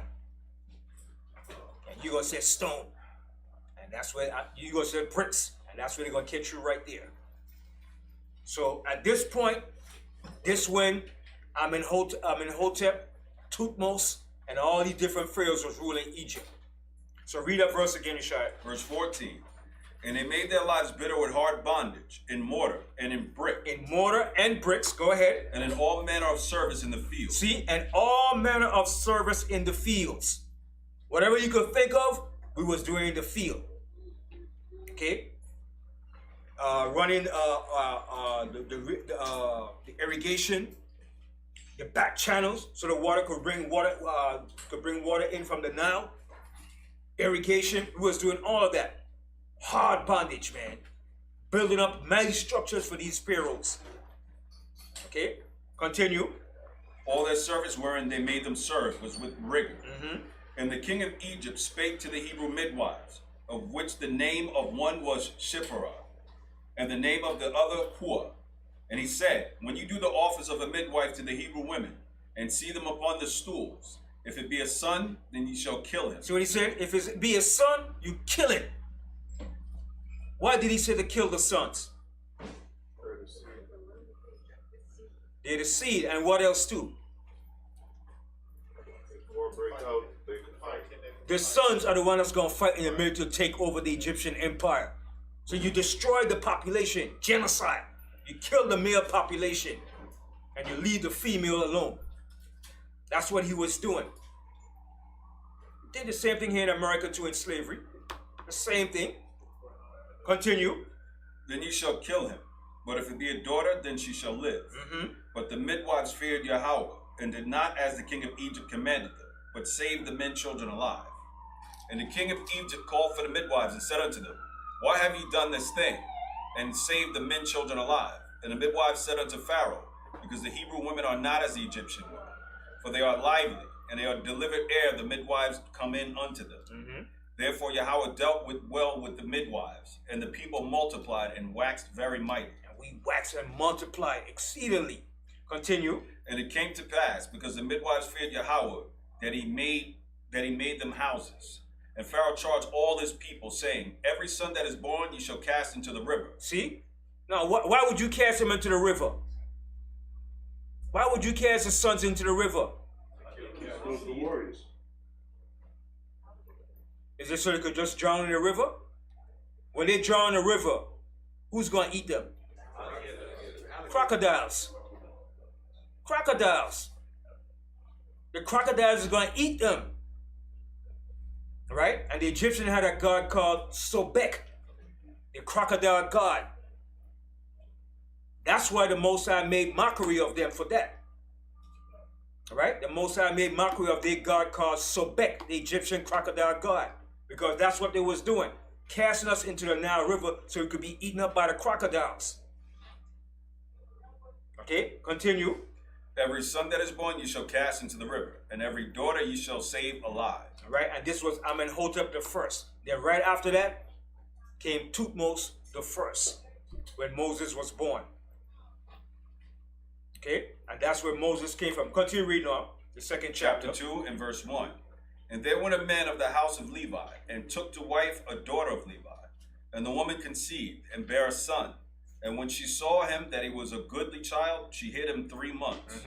And you're going to say stone. And that's where you're going to say bricks. And that's where they're going to catch you right there. So at this point, this when Amenhotep, Thutmose, and all these different pharaohs was ruling Egypt. So read that verse again, Yeshua. Verse 14. And they made their lives bitter with hard bondage, in mortar and in brick. In mortar and bricks, go ahead. And in all manner of service in the fields. See, and all manner of service in the fields. Whatever you could think of, we was doing in the field. Okay? Running the irrigation, the back channels, so the water could bring water in from the Nile. Irrigation, we was doing all of that. Hard bondage, man. Building up mighty structures for these pharaohs. Okay, continue. All their service wherein they made them serve was with rigor. And the king of Egypt spake to the Hebrew midwives, of which the name of one was Shiphrah, and the name of the other Puah. And he said, when you do the office of a midwife to the Hebrew women, and see them upon the stools, if it be a son, then you shall kill him. See what he said? If it be a son, you kill him. Why did he say to kill the sons? They're the seed, and what else too? The sons are the ones that's going to fight in the middle to take over the Egyptian empire. So you destroy the population, genocide. You kill the male population, and you leave the female alone. That's what he was doing. He did the same thing here in America too in slavery. The same thing. Continue. Then you shall kill him. But if it be a daughter, then she shall live. But the midwives feared Yahweh, and did not as the king of Egypt commanded them, but saved the men children alive. And the king of Egypt called for the midwives and said unto them, why have ye done this thing, and saved the men children alive? And the midwives said unto Pharaoh, because the Hebrew women are not as the Egyptian women, for they are lively, and they are delivered ere the midwives come in unto them. Therefore Yahweh dealt well with the midwives, and the people multiplied and waxed very mighty. And we waxed and multiplied exceedingly. Continue. And it came to pass, because the midwives feared Yahweh, that he made them houses. And Pharaoh charged all his people, saying, every son that is born ye shall cast into the river. See? Now, why would you cast him into the river? Why would you cast his sons into the river? The warriors. Is it so they could just drown in the river? When they drown in the river, who's going to eat them? Crocodiles. Crocodiles. The crocodiles is going to eat them. Right? And the Egyptian had a god called Sobek, the crocodile god. That's why the Most High made mockery of them for that. Right? The Most High made mockery of their god called Sobek, the Egyptian crocodile god. Because that's what they was doing. Casting us into the Nile River so we could be eaten up by the crocodiles. Okay, continue. Every son that is born you shall cast into the river, and every daughter you shall save alive. Right, and this was Amenhotep the first. Then right after that came Thutmose the first, when Moses was born. Okay, and that's where Moses came from. Continue reading on the second chapter. Chapter 2 and verse 1. And there went a man of the house of Levi, and took to wife a daughter of Levi. And the woman conceived, and bare a son. And when she saw him that he was a goodly child, she hid him 3 months.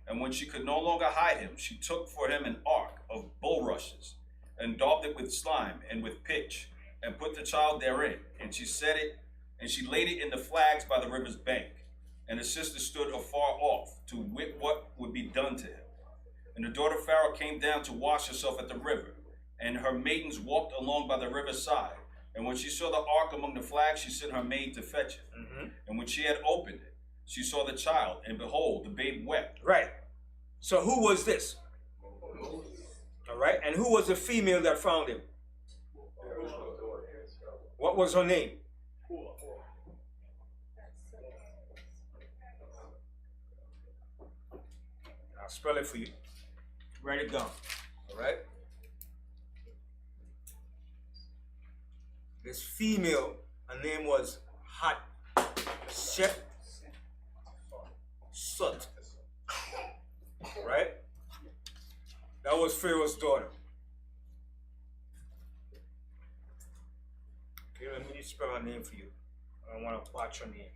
And when she could no longer hide him, she took for him an ark of bulrushes, and daubed it with slime and with pitch, and put the child therein. And she set it, and she laid it in the flags by the river's bank. And his sister stood afar off to wit what would be done to him. And the daughter of Pharaoh came down to wash herself at the river, and her maidens walked along by the river's side. And when she saw the ark among the flags, she sent her maid to fetch it. And when she had opened it, she saw the child, and behold, the babe wept. Right. So who was this? All right. And who was the female that found him? What was her name? I'll spell it for you. Write it down. All right. This female, her name was H.O.D.C. Right? That was Pharaoh's daughter. Okay, let me spell her name for you. I don't want to watch her name.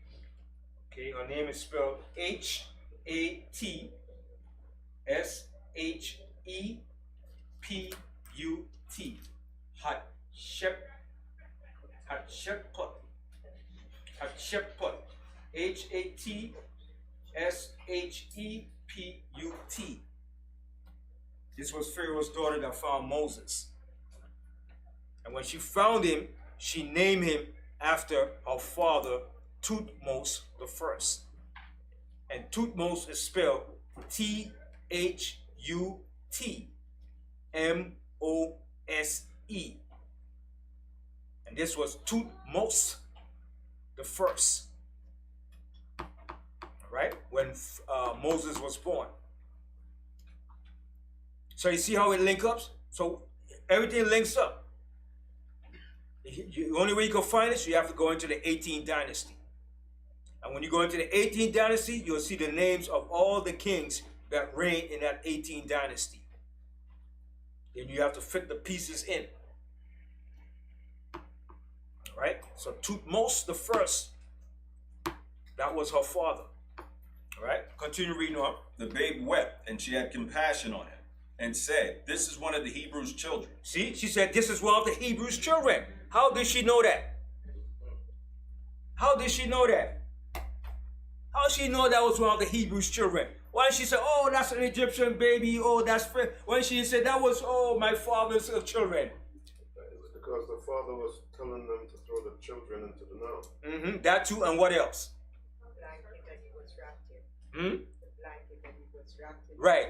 Okay, her name is spelled H-A-T-S-H-E-P-U-T. Hatshepsut. H-A-T-S-H-E-P-U-T. This was Pharaoh's daughter that found Moses. And when she found him, she named him after her father, Thutmose the first. And Thutmose is spelled T-H-U-T-M-O-S-E. And this was Thutmose the first. Right? When Moses was born. So you see how it links up? So everything links up. The only way you can find this, you have to go into the 18th dynasty. And when you go into the 18th dynasty, you'll see the names of all the kings that reigned in that 18th dynasty. Then you have to fit the pieces in. All right? So Thutmose the first, that was her father. All right? Continue reading on. The babe wept, and she had compassion on him, and said, "This is one of the Hebrews' children." See, she said, this is one of the Hebrews' children. How did she know that? How did she know that? How did she know that was one of the Hebrews' children? Why did she say, oh, that's an Egyptian baby, oh, that's... When she said, that was, oh, my father's children. Because the father was telling them to throw the children into the Nile. That too, and what else? The blanket that he was wrapped in. The blanket that he was wrapped in. Right.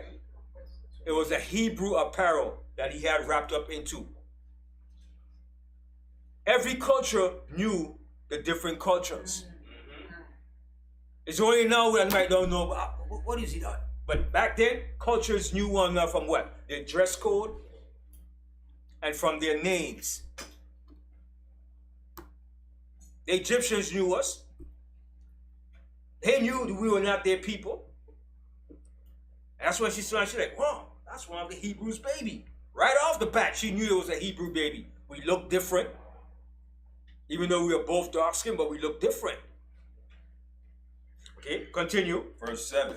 It was a Hebrew apparel that he had wrapped up into. Every culture knew the different cultures. It's only now we might don't know, what is it? But back then, cultures knew one another from what? Their dress code and from their names. The Egyptians knew us. They knew that we were not their people. That's when she saw it, she's like, wow, that's one of the Hebrews' baby. Right off the bat, she knew it was a Hebrew baby. We looked different. Even though we were both dark-skinned, but we looked different. Okay, continue. Verse 7.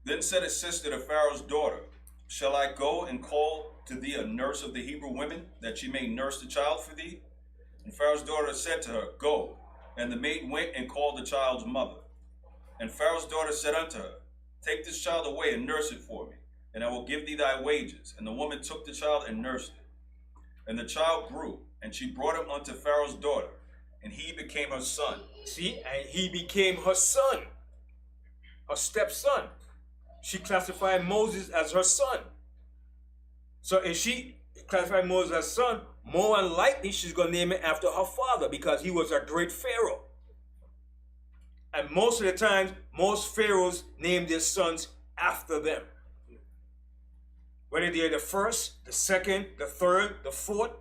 Then said his sister to Pharaoh's daughter, "Shall I go and call to thee a nurse of the Hebrew women, that she may nurse the child for thee?" And Pharaoh's daughter said to her, "Go." And the maid went and called the child's mother. And Pharaoh's daughter said unto her, "Take this child away and nurse it for me, and I will give thee thy wages." And the woman took the child and nursed it. And the child grew, and she brought him unto Pharaoh's daughter, and he became her son. See, and he became her son, her stepson. She classified Moses as her son. So if she classified Moses as son, more than likely she's going to name it after her father, because he was a great pharaoh. And most of the times, most pharaohs named their sons after them. Whether they're the first, the second, the third, the fourth.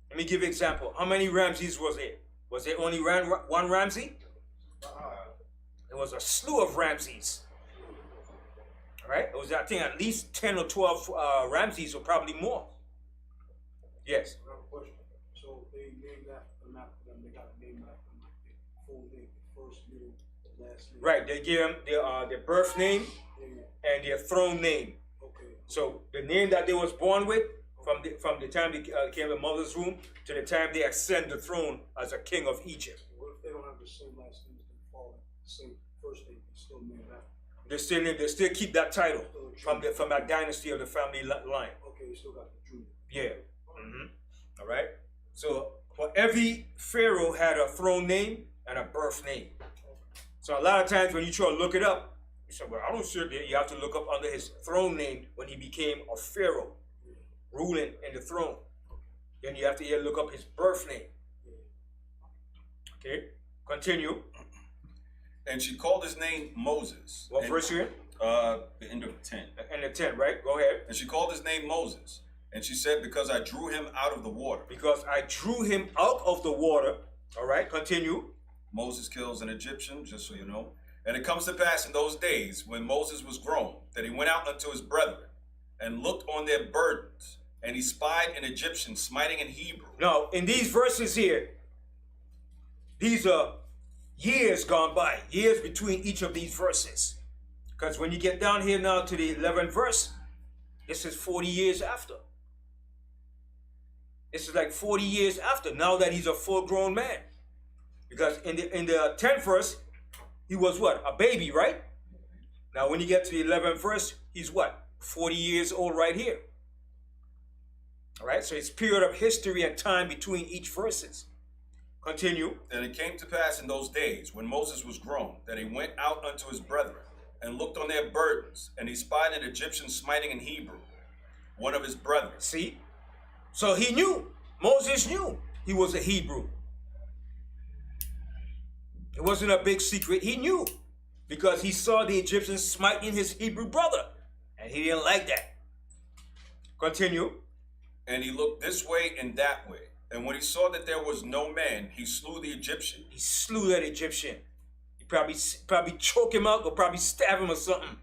Let me give you an example. How many Ramses was there? Was there only one Ramsey? There was a slew of Ramses. All right? It was, I think, at least 10 or 12 Ramses, or probably more. Yes. I have a question. So they named after them, they got a name after them, like their full name, the first name, the last name. Right. They gave them their birth name and their throne name. Okay. So the name that they was born with, from the time they came to the mother's womb to the time they ascend the throne as a king of Egypt. What if they don't have the same last name as they fall in the same first name, they still named after? They still keep that title from that dynasty of the family line. Okay, you still got the Jew. Yeah. All right. So for every pharaoh had a throne name and a birth name. So a lot of times when you try to look it up, you say, well, I don't sure that you have to look up under his throne name when he became a pharaoh, ruling in the throne. Then you have to look up his birth name. Okay, continue. And she called his name Moses. What verse you in? The end of 10. And the 10, right? Go ahead. And she called his name Moses. And she said, because I drew him out of the water. Because I drew him out of the water. All right, continue. Moses kills an Egyptian, just so you know. And it comes to pass in those days, when Moses was grown, that he went out unto his brethren, and looked on their burdens, and he spied an Egyptian smiting in Hebrew. Now, in these verses here, these are years gone by, years between each of these verses. Because when you get down here now to the 11th verse, this is 40 years after. This is like 40 years after, now that he's a full-grown man. Because in the 10th verse, he was what? A baby, right? Now, when you get to the 11th verse, he's what? 40 years old right here. All right, so it's period of history and time between each verses. Continue. And it came to pass in those days, when Moses was grown, that he went out unto his brethren, and looked on their burdens, and he spied an Egyptian smiting in Hebrew, one of his brethren. See? So he knew. Moses knew he was a Hebrew. It wasn't a big secret. He knew because he saw the Egyptians smiting his Hebrew brother, and he didn't like that. Continue. And he looked this way and that way. And when he saw that there was no man, he slew the Egyptian. He slew that Egyptian. He probably choke him out or probably stab him or something.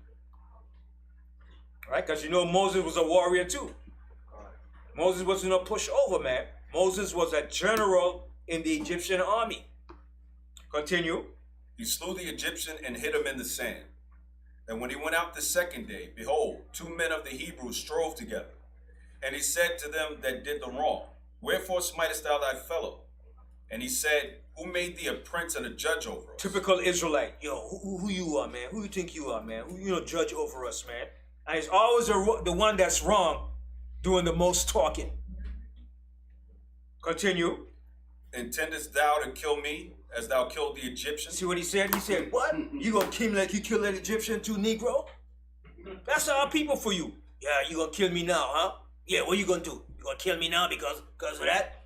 All right? Because you know Moses was a warrior too. Moses wasn't a pushover, man. Moses was a general in the Egyptian army. Continue. He slew the Egyptian and hid him in the sand. And when he went out the second day, behold, 2 men of the Hebrews strove together. And he said to them that did the wrong, wherefore smitest thou thy fellow? And he said, who made thee a prince and a judge over us? Typical Israelite. Yo, who you are, man? Who you think you are, man? Who judge over us, man? And it's always the one that's wrong doing the most talking. Continue. Intendest thou to kill me as thou killed the Egyptian? See what he said? He said, what? You gonna kill me like you killed that Egyptian too, Negro? That's our people for you. Yeah, you gonna kill me now, huh? Yeah, what you gonna do? You gonna kill me now because of that?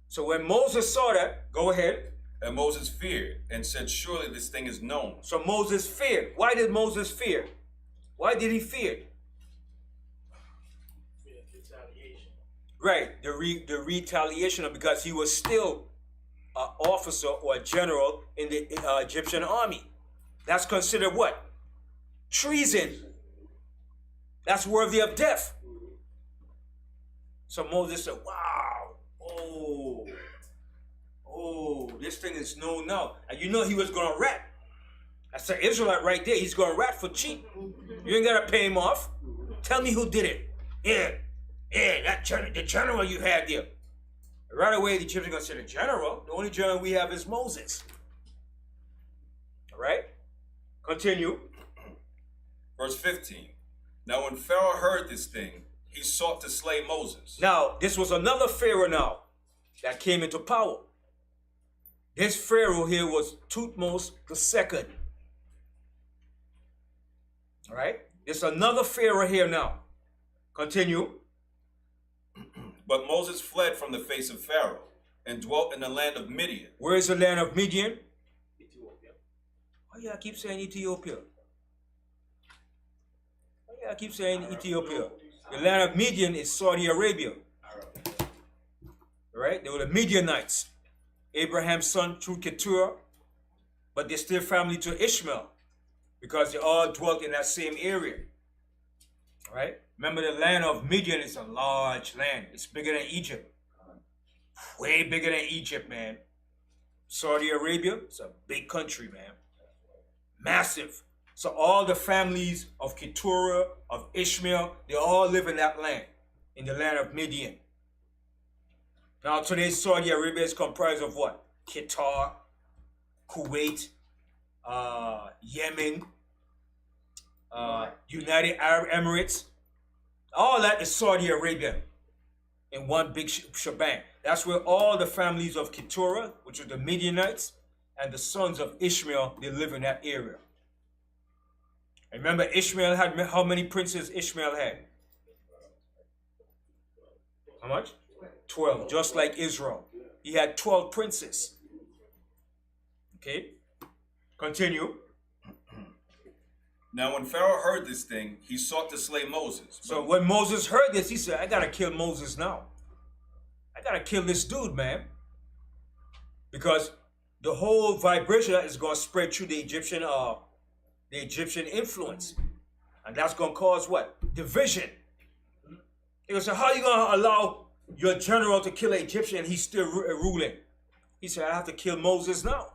So when Moses saw that, go ahead. And Moses feared and said, surely this thing is known. So Moses feared. Why did Moses fear? Why did he fear? Retaliation. Right, the retaliation, because he was still an officer or a general in the Egyptian army. That's considered what? Treason. That's worthy of death. So Moses said, wow, this thing is known now. And you know he was going to rat. That's an Israelite right there. He's going to rat for cheap. You ain't got to pay him off. Tell me who did it. Yeah, the general you had there. Right away, the Egyptians going to say, the general? The only general we have is Moses. All right? Continue. Verse 15. Now when Pharaoh heard this thing, he sought to slay Moses. Now, this was another Pharaoh now that came into power. This Pharaoh here was Thutmose II. All right? There's another Pharaoh here now. Continue. But Moses fled from the face of Pharaoh and dwelt in the land of Midian. Where is the land of Midian? Ethiopia. Why y'all keep saying Ethiopia? Why y'all keep saying Ethiopia? The land of Midian is Saudi Arabia. Right? They were the Midianites. Abraham's son through Keturah. but they're still family to Ishmael because they all dwelt in that same area. Right? Remember, the land of Midian is a large land. It's bigger than Egypt. Way bigger than Egypt, man. Saudi Arabia, it's a big country, man. Massive. So all the families of Keturah, of Ishmael, they all live in that land, in the land of Midian. Now today, Saudi Arabia is comprised of what? Qatar, Kuwait, Yemen, United Arab Emirates. All that is Saudi Arabia in one big shebang. That's where all the families of Keturah, which are the Midianites, and the sons of Ishmael, they live in that area. And remember, Ishmael had, how many princes Ishmael had? How much? 12, just like Israel. He had 12 princes. Okay, continue. Now when Pharaoh heard this thing, he sought to slay Moses. So when Moses heard this, he said, I gotta kill Moses now. I gotta kill this dude, man. Because the whole vibration is gonna spread through the Egyptian influence. And that's gonna cause what? Division. He goes, so how are you gonna allow your general to kill an Egyptian and he's still ruling? He said, I have to kill Moses now.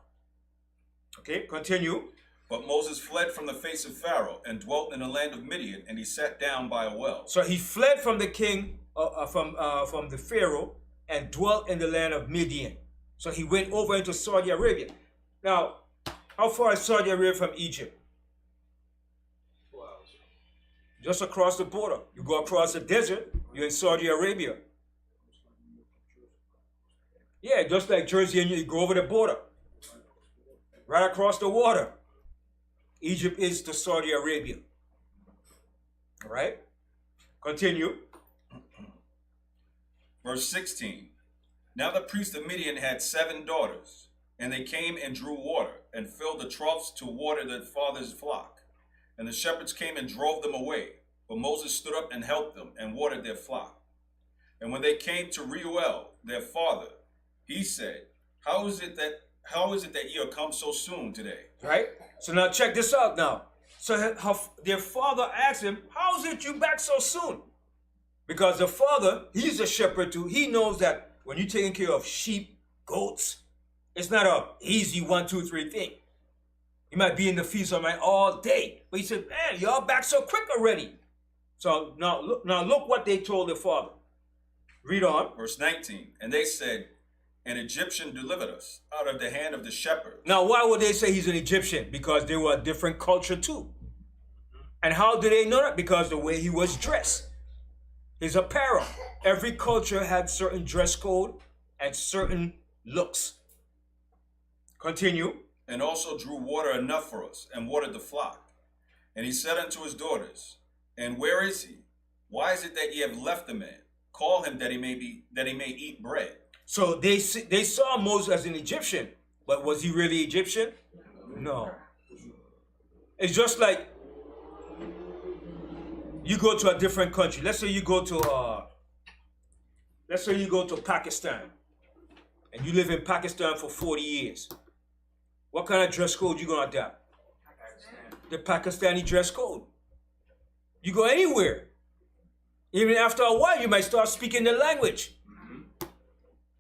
Okay, continue. But Moses fled from the face of Pharaoh and dwelt in the land of Midian, and he sat down by a well. So he fled from the king, from the Pharaoh, and dwelt in the land of Midian. So he went over into Saudi Arabia. Now, how far is Saudi Arabia from Egypt? 4 hours. Just across the border. You go across the desert, you're in Saudi Arabia. Yeah, just like Jersey, and you go over the border. Right across the water. Egypt is to Saudi Arabia. All right? Continue. Verse 16. Now the priest of Midian had 7 daughters, and they came and drew water, and filled the troughs to water their father's flock. And the shepherds came and drove them away. But Moses stood up and helped them, and watered their flock. And when they came to Reuel, their father, he said, How is it that ye are come so soon today? Right? So now check this out now. So their father asked him, how is it you back so soon? Because the father, he's a shepherd too. He knows that when you're taking care of sheep, goats, it's not a easy 1, 2, 3 thing. You might be in the fields all day. But he said, man, y'all back so quick already. So now look what they told their father. Read on. Verse 19. And they said, An Egyptian delivered us out of the hand of the shepherd. Now, why would they say he's an Egyptian? Because they were a different culture too. And how do they know that? Because the way he was dressed. His apparel. Every culture had certain dress code and certain looks. Continue. And also drew water enough for us, and watered the flock. And he said unto his daughters, And where is he? Why is it that ye have left the man? Call him that he may eat bread. So they saw Moses as an Egyptian, but was he really Egyptian? No. It's just like you go to a different country. Let's say you go to Pakistan, and you live in Pakistan for 40 years. What kind of dress code you gonna adapt? The Pakistani dress code. You go anywhere. Even after a while, you might start speaking the language.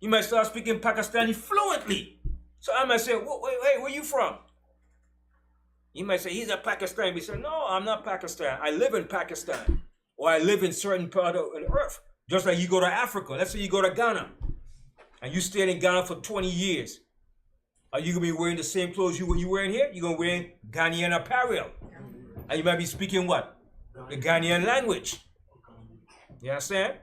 You might start speaking Pakistani fluently. So I might say, wait, where you from? You might say, he's a Pakistani. We say, no, I'm not Pakistan. I live in Pakistan. Or I live in certain part of the earth. Just like you go to Africa. Let's say you go to Ghana. And you stayed in Ghana for 20 years. Are you going to be wearing the same clothes you wearing here? You're going to wear Ghanaian apparel. And you might be speaking what? The Ghanaian language. You understand?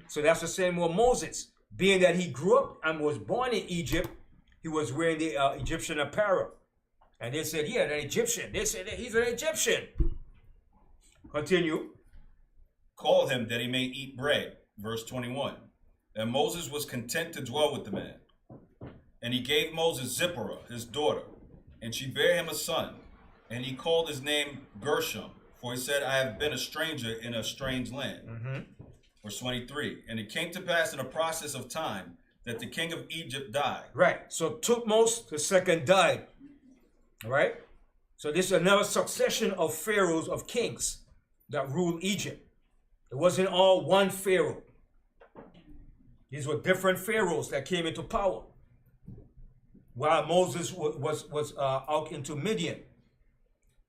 So that's the same with Moses. Being that he grew up and was born in Egypt, he was wearing the Egyptian apparel. And they said, yeah, an Egyptian. They said he's an Egyptian. Continue. Call him that he may eat bread. Verse 21. And Moses was content to dwell with the man. And he gave Moses Zipporah, his daughter, and she bare him a son. And he called his name Gershom, for he said, I have been a stranger in a strange land. Verse 23. And it came to pass in a process of time that the king of Egypt died. Right. So Tutmos II died. All right? So this is another succession of pharaohs, of kings that ruled Egypt. It wasn't all one pharaoh. These were different pharaohs that came into power. While Moses was out into Midian,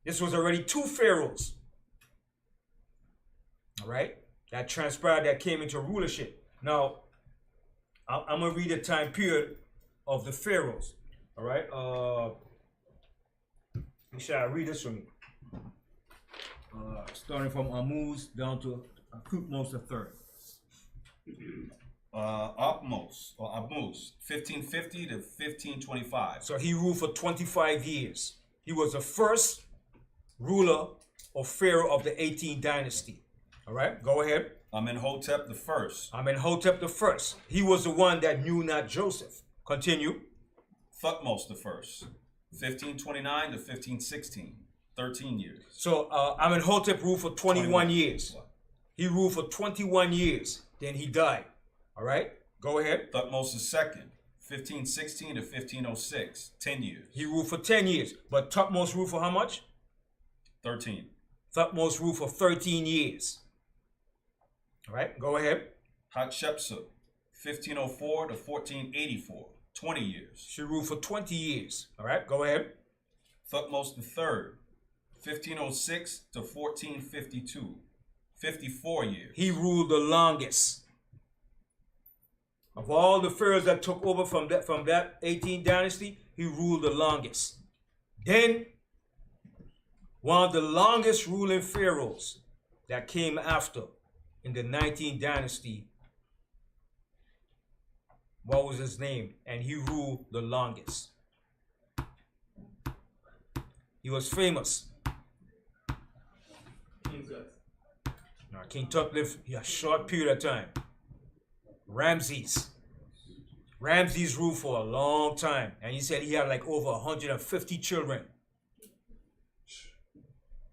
this was already 2 pharaohs. All right? That transpired, that came into rulership. Now, I'm going to read the time period of the pharaohs. All right? Shall I read this for me? Starting from Ammuz down to Thutmose III. Ammuz, 1550 to 1525. So he ruled for 25 years. He was the first ruler or pharaoh of the 18th dynasty. All right, go ahead. Amenhotep the first. Amenhotep the first. He was the one that knew not Joseph. Continue. Thutmose the first, 1529 to 1516, 13 years. So Amenhotep ruled for 21 years. He ruled for 21 years. Then he died. All right, go ahead. Thutmose the second, 1516 to 1506, 10 years. He ruled for 10 years. But Thutmose ruled for how much? 13. Thutmose ruled for 13 years. All right, go ahead. Hatshepsut, 1504 to 1484, 20 years. She ruled for 20 years. All right, go ahead. Thutmose III, 1506 to 1452, 54 years. He ruled the longest. Of all the pharaohs that took over from that 18th dynasty, he ruled the longest. Then, one of the longest ruling pharaohs that came after in the 19th dynasty, what was his name? And he ruled the longest. He was famous. King Tut lived a short period of time. Ramses ruled for a long time, and he said he had like over 150 children.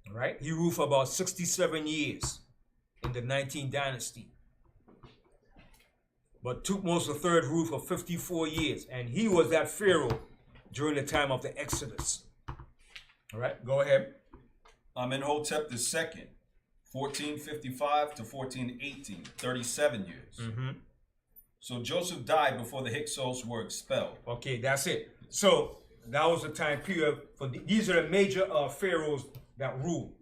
All right, he ruled for about 67 years in the 19th dynasty. But Thutmose III ruled for 54 years, and he was that pharaoh during the time of the Exodus. All right, go ahead. Amenhotep II, 1455 to 1418, 37 years. Mm-hmm. So Joseph died before the Hyksos were expelled. Okay, that's it. So that was the time period for these are the major pharaohs that ruled.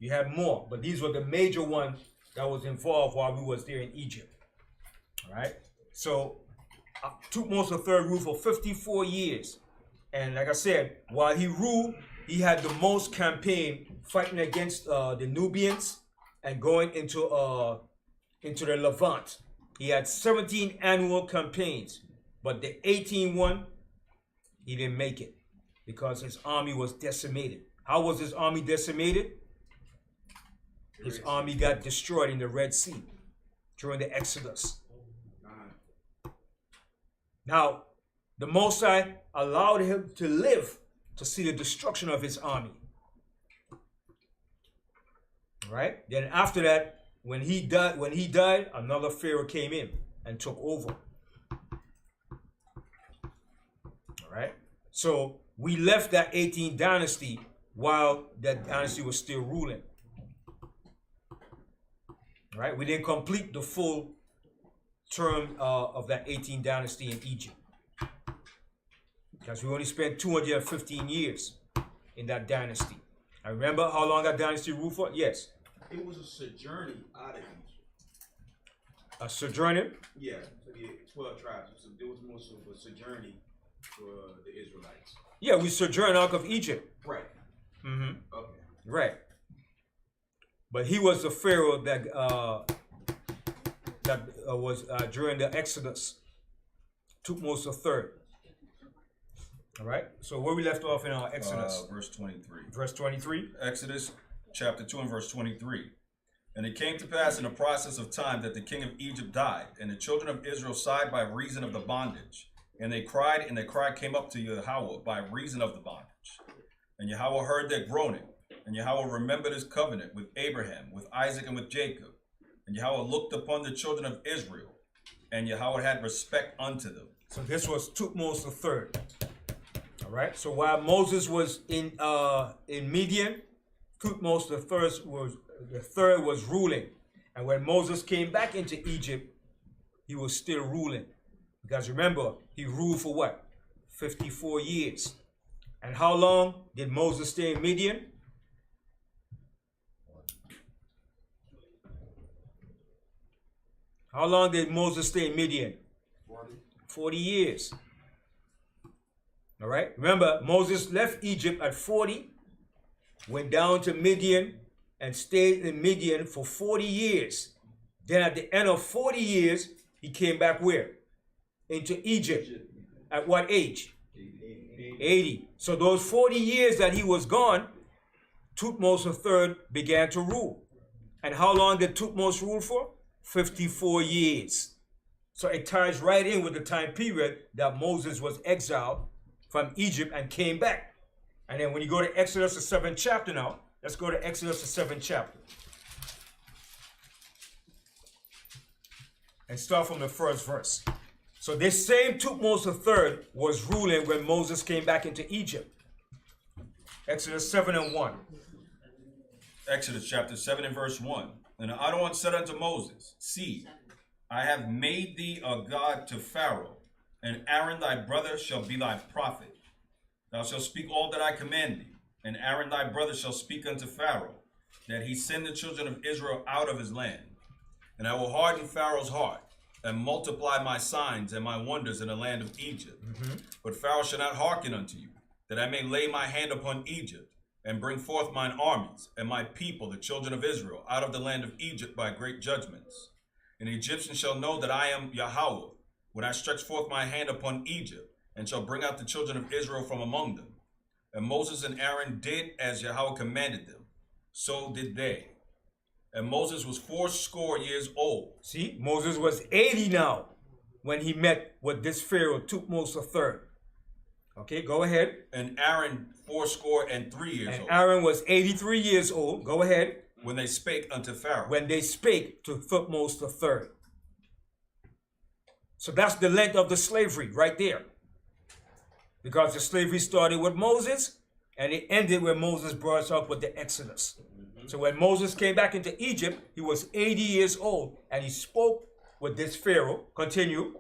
You have more, but these were the major ones that was involved while we was there in Egypt. All right. So Thutmose III ruled for 54 years, and like I said, while he ruled, he had the most campaign fighting against the Nubians and going into the Levant. He had 17 annual campaigns, but the 18th one, he didn't make it because his army was decimated. How was his army decimated? His army got destroyed in the Red Sea during the Exodus. Now, the Most High allowed him to live to see the destruction of his army. All right? Then after that, when he died, another pharaoh came in and took over. All right? So we left that 18th dynasty while that dynasty was still ruling. All right? We didn't complete the full term of that 18th dynasty in Egypt, because we only spent 215 years in that dynasty. I remember how long that dynasty ruled for? Yes. It was a sojourner out of Egypt. A sojourner? Yeah, for the 12 tribes. So there was more of a sojourning for the Israelites. Yeah, we sojourned out of Egypt. Right. Mm-hmm. Okay. Right. But he was the pharaoh that was during the Exodus. Thutmose III. All right. So where we left off in our Exodus? Verse 23. Verse 23. Exodus chapter 2 and verse 23. And it came to pass in the process of time that the king of Egypt died, and the children of Israel sighed by reason of the bondage. And they cried, and their cry came up to Yahweh by reason of the bondage. And Yahweh heard their groaning, and Yahweh remembered his covenant with Abraham, with Isaac, and with Jacob. And Yahweh looked upon the children of Israel, and Yahweh had respect unto them. So this was Thutmose III. All All right. So while Moses was in Midian, Thutmose the third was ruling. And when Moses came back into Egypt, he was still ruling. Because remember, he ruled for what? 54 years. And how long did Moses stay in Midian? How long did Moses stay in Midian? 40 years. All right. Remember, Moses left Egypt at 40, went down to Midian, and stayed in Midian for 40 years. Then at the end of 40 years, he came back where? Into Egypt. At what age? 80. So those 40 years that he was gone, Thutmose III began to rule. And how long did Thutmose rule for? 54 years. So it ties right in with the time period that Moses was exiled from Egypt and came back. And then when you go to Exodus, the 7th chapter now, let's go to Exodus, the 7th chapter. And start from the first verse. So this same Thutmose III was ruling when Moses came back into Egypt. Exodus 7:1. Exodus chapter 7 and verse 1. And Adonai said unto Moses, See, I have made thee a god to Pharaoh, and Aaron thy brother shall be thy prophet. Thou shalt speak all that I command thee, and Aaron thy brother shall speak unto Pharaoh, that he send the children of Israel out of his land. And I will harden Pharaoh's heart, and multiply my signs and my wonders in the land of Egypt. But Pharaoh shall not hearken unto you, that I may lay my hand upon Egypt, and bring forth mine armies and my people, the children of Israel, out of the land of Egypt by great judgments. And the Egyptians shall know that I am Yahweh, when I stretch forth my hand upon Egypt, and shall bring out the children of Israel from among them. And Moses and Aaron did as Yahweh commanded them. So did they. And Moses was 80 years old. See, Moses was 80 now when he met with this Pharaoh, Thutmose III. Okay, go ahead. And Aaron 83 years old. And Aaron was 83 years old. Go ahead. When they spake unto Pharaoh. When they spake to Thutmose III. So that's the length of the slavery right there. Because the slavery started with Moses and it ended when Moses brought us up with the Exodus. So when Moses came back into Egypt, he was 80 years old and he spoke with this Pharaoh. Continue.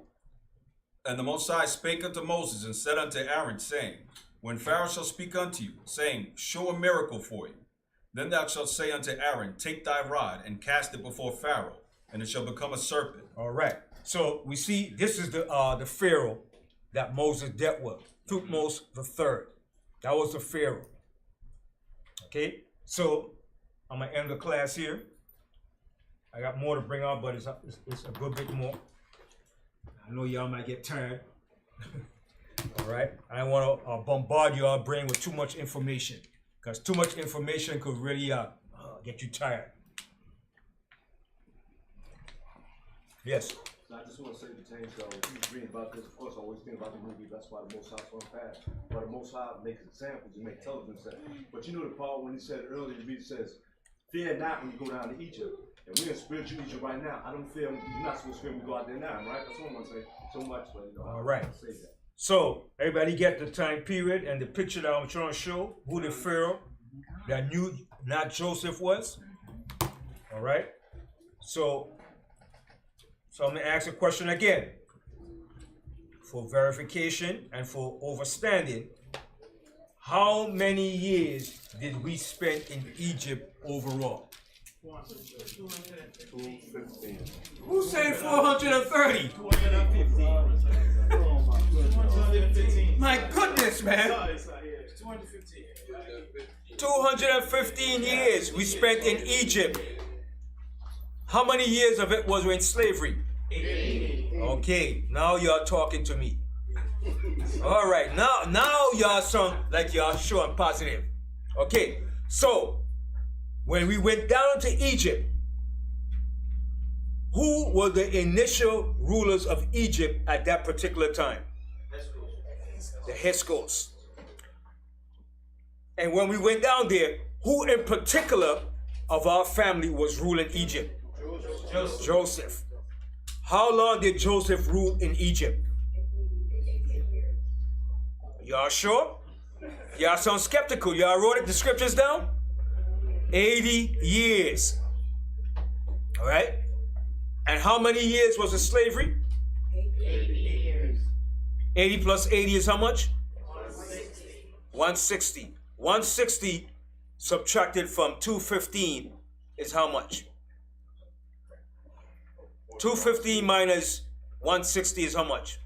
And the Most High spake unto Moses and said unto Aaron, saying, When Pharaoh shall speak unto you, saying, Show a miracle for you, then thou shalt say unto Aaron, Take thy rod and cast it before Pharaoh, and it shall become a serpent. All right. So we see this is the Pharaoh that Moses dealt with, Thutmose III. That was the Pharaoh. Okay. So I'm gonna end the class here. I got more to bring out, but it's a good bit more. I know y'all might get tired. All right. I don't want to bombard your brain with too much information, because too much information could really get you tired. Yes. So I just want to say to James, though, he was reading about this. Of course, I always think about the movie. That's why the Most High so fast. But the Most High makes examples. He makes television sets. But you know the part when he said earlier, he says, "Fear not when you go down to Egypt." And we're in spiritual Egypt right now. I don't fear. You're not supposed to fear when we go out there now, right? That's what I want to say. So much, but you know. All right. I say that. So everybody get the time period and the picture that I'm trying to show who the Pharaoh that knew not Joseph was. All right. So I'm gonna ask a question again for verification and for overstanding. How many years did we spend in Egypt overall? 215. Who said 430? 215. My goodness, man. 215. 215 years we spent in Egypt. How many years of it was we in slavery? 80. Okay, now y'all talking to me. All right, now y'all sound like y'all sure and positive. Okay, so when we went down to Egypt, who were the initial rulers of Egypt at that particular time? The H.O.D.C. And when we went down there, who in particular of our family was ruling Egypt? Joseph. How long did Joseph rule in Egypt? Y'all sure? Y'all sound skeptical. Y'all wrote the scriptures down? 80 years. All right? And how many years was the slavery? 80 years. 80 plus 80 is how much? 160. 160. 160 subtracted from 215 is how much? 215 minus 160 is how much?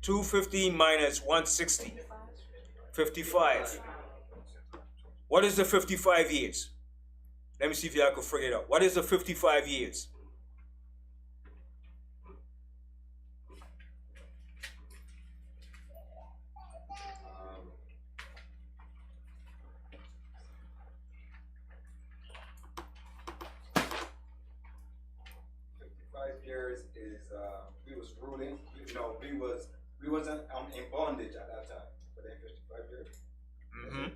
215 minus 160. 55. What is the 55 years? Let me see if y'all can figure it out. What is the 55 years? Years is we was ruling. You know, we wasn't in bondage at that time. But then 55 years. Mm-hmm.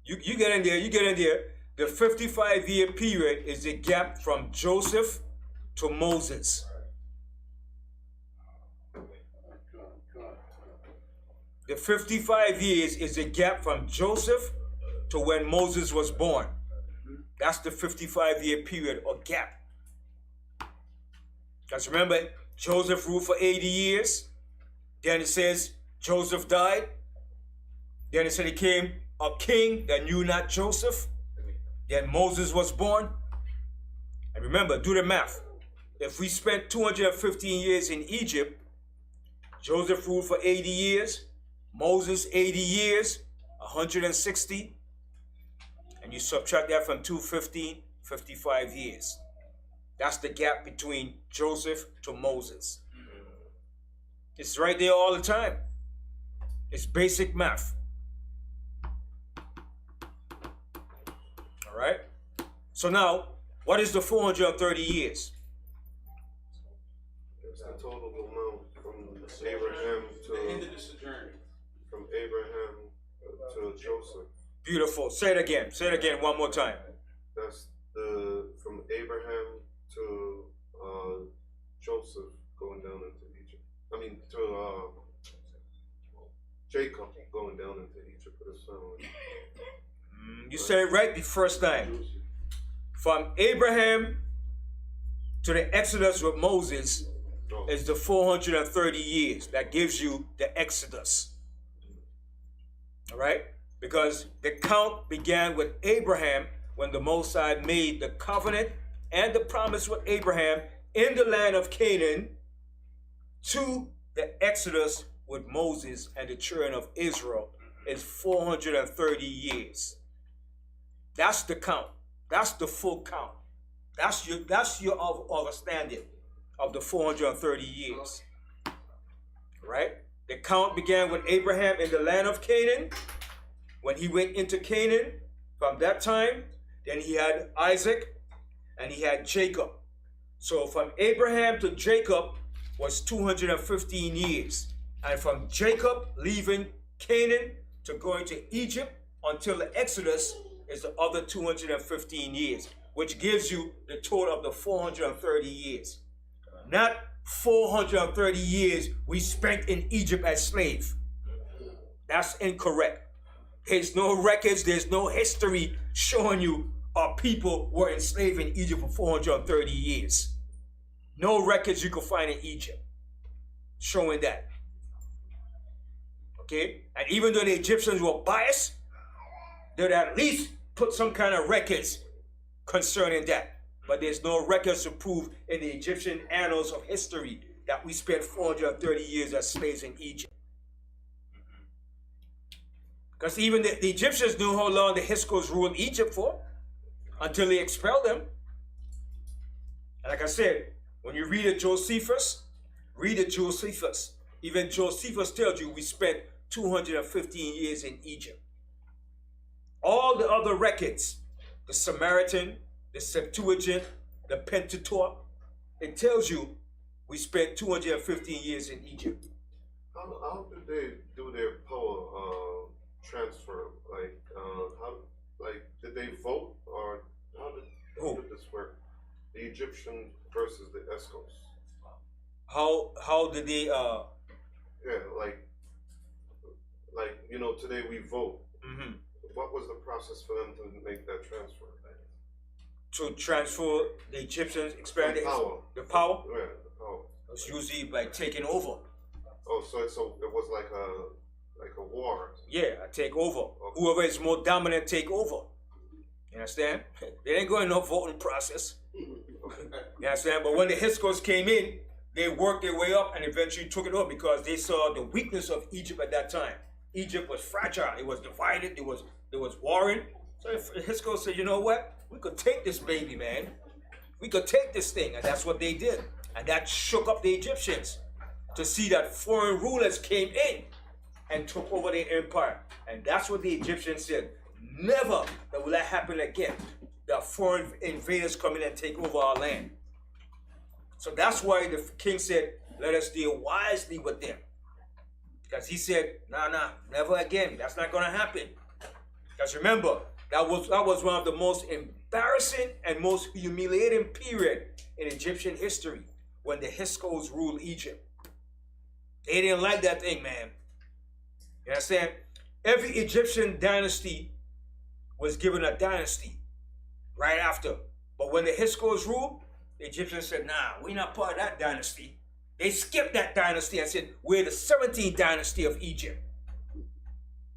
You get in there. You get in there. The 55-year period is the gap from Joseph to Moses. The 55 years is the gap from Joseph to when Moses was born. That's the 55-year period or gap. Because remember, Joseph ruled for 80 years. Then it says Joseph died. Then it said he came a king that knew not Joseph. Then Moses was born. And remember, do the math. If we spent 215 years in Egypt, Joseph ruled for 80 years, Moses 80 years, 160, and you subtract that from 215, 55 years. That's the gap between Joseph to Moses. It's right there all the time. It's basic math. All right? So now, what is the 430 years? It's the total amount from Abraham to The end of the sojourn. from Abraham to Joseph. Beautiful. Say it again. Say it again one more time. That's from Abraham to Joseph going down into Egypt. I mean to Jacob going down into Egypt with his family. You said it right the first time. From Abraham to the Exodus with Moses is the 430 years. That gives you the Exodus. All right? Because the count began with Abraham when the Most High made the covenant and the promise with Abraham in the land of Canaan to the Exodus with Moses and the children of Israel is 430 years. That's the count. That's the full count. That's your understanding of the 430 years. Right? The count began with Abraham in the land of Canaan. When he went into Canaan, from that time, then he had Isaac and he had Jacob. So from Abraham to Jacob was 215 years. And from Jacob leaving Canaan to going to Egypt until the Exodus is the other 215 years, which gives you the total of the 430 years. Not 430 years we spent in Egypt as slave. That's incorrect. There's no records, there's no history showing you our people were enslaved in Egypt for 430 years. No records you can find in Egypt showing that. Okay? And even though the Egyptians were biased, they'd at least put some kind of records concerning that. But there's no records to prove in the Egyptian annals of history that we spent 430 years as slaves in Egypt. Because even the Egyptians knew how long the Hyksos ruled Egypt for until they expelled them. And like I said, when you read Josephus, even Josephus tells you we spent 215 years in Egypt. All the other records, the Samaritan, the Septuagint, the Pentateuch, it tells you we spent 215 years in Egypt. How did they do their power transfer? Did they vote, or how did this work? The Egyptian versus the Hyksos. How did they like, you know, today we vote. Mm-hmm. What was the process for them to make that transfer? To transfer the Egyptians, expand The power. the power. Yeah, the power. It's usually by taking over. Oh, so it was like a war. Yeah, a take over. Whoever is more dominant take over. You understand? They ain't going no voting process. You understand? But when the Hyksos came in, they worked their way up and eventually took it over because they saw the weakness of Egypt at that time. Egypt was fragile. It was divided. There was warring. So the Hyksos said, you know what? We could take this baby, man. We could take this thing. And that's what they did. And that shook up the Egyptians to see that foreign rulers came in and took over their empire. And that's what the Egyptians said. Never will that happen again. The foreign invaders come in and take over our land. So that's why the king said, let us deal wisely with them. Because he said, nah, never again. That's not going to happen. Because remember, that was one of the most embarrassing and most humiliating period in Egyptian history when the Hyksos ruled Egypt. They didn't like that thing, man. You understand? Every Egyptian dynasty was given a dynasty right after. But when the Hyksos ruled, the Egyptians said, nah, we're not part of that dynasty. They skipped that dynasty and said, we're the 17th dynasty of Egypt.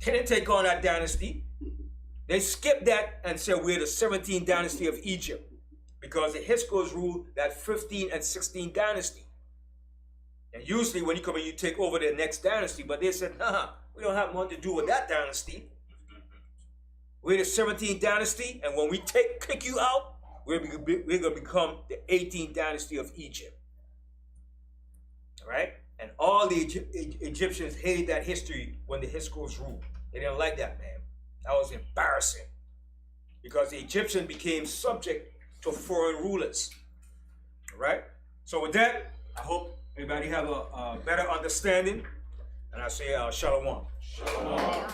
They didn't take on that dynasty. They skipped that and said, we're the 17th dynasty of Egypt. Because the Hyksos ruled that 15th and 16th dynasty. And usually when you come in, you take over the next dynasty. But they said, nah, we don't have nothing to do with that dynasty. We're the 17th dynasty, and when we kick you out, we're going to become the 18th dynasty of Egypt. All right? And all the Egyptians hated that history when the Hyksos ruled. They didn't like that, man. That was embarrassing. Because the Egyptian became subject to foreign rulers. All right? So with that, I hope everybody have a better understanding. And I say, shalom. Shalom.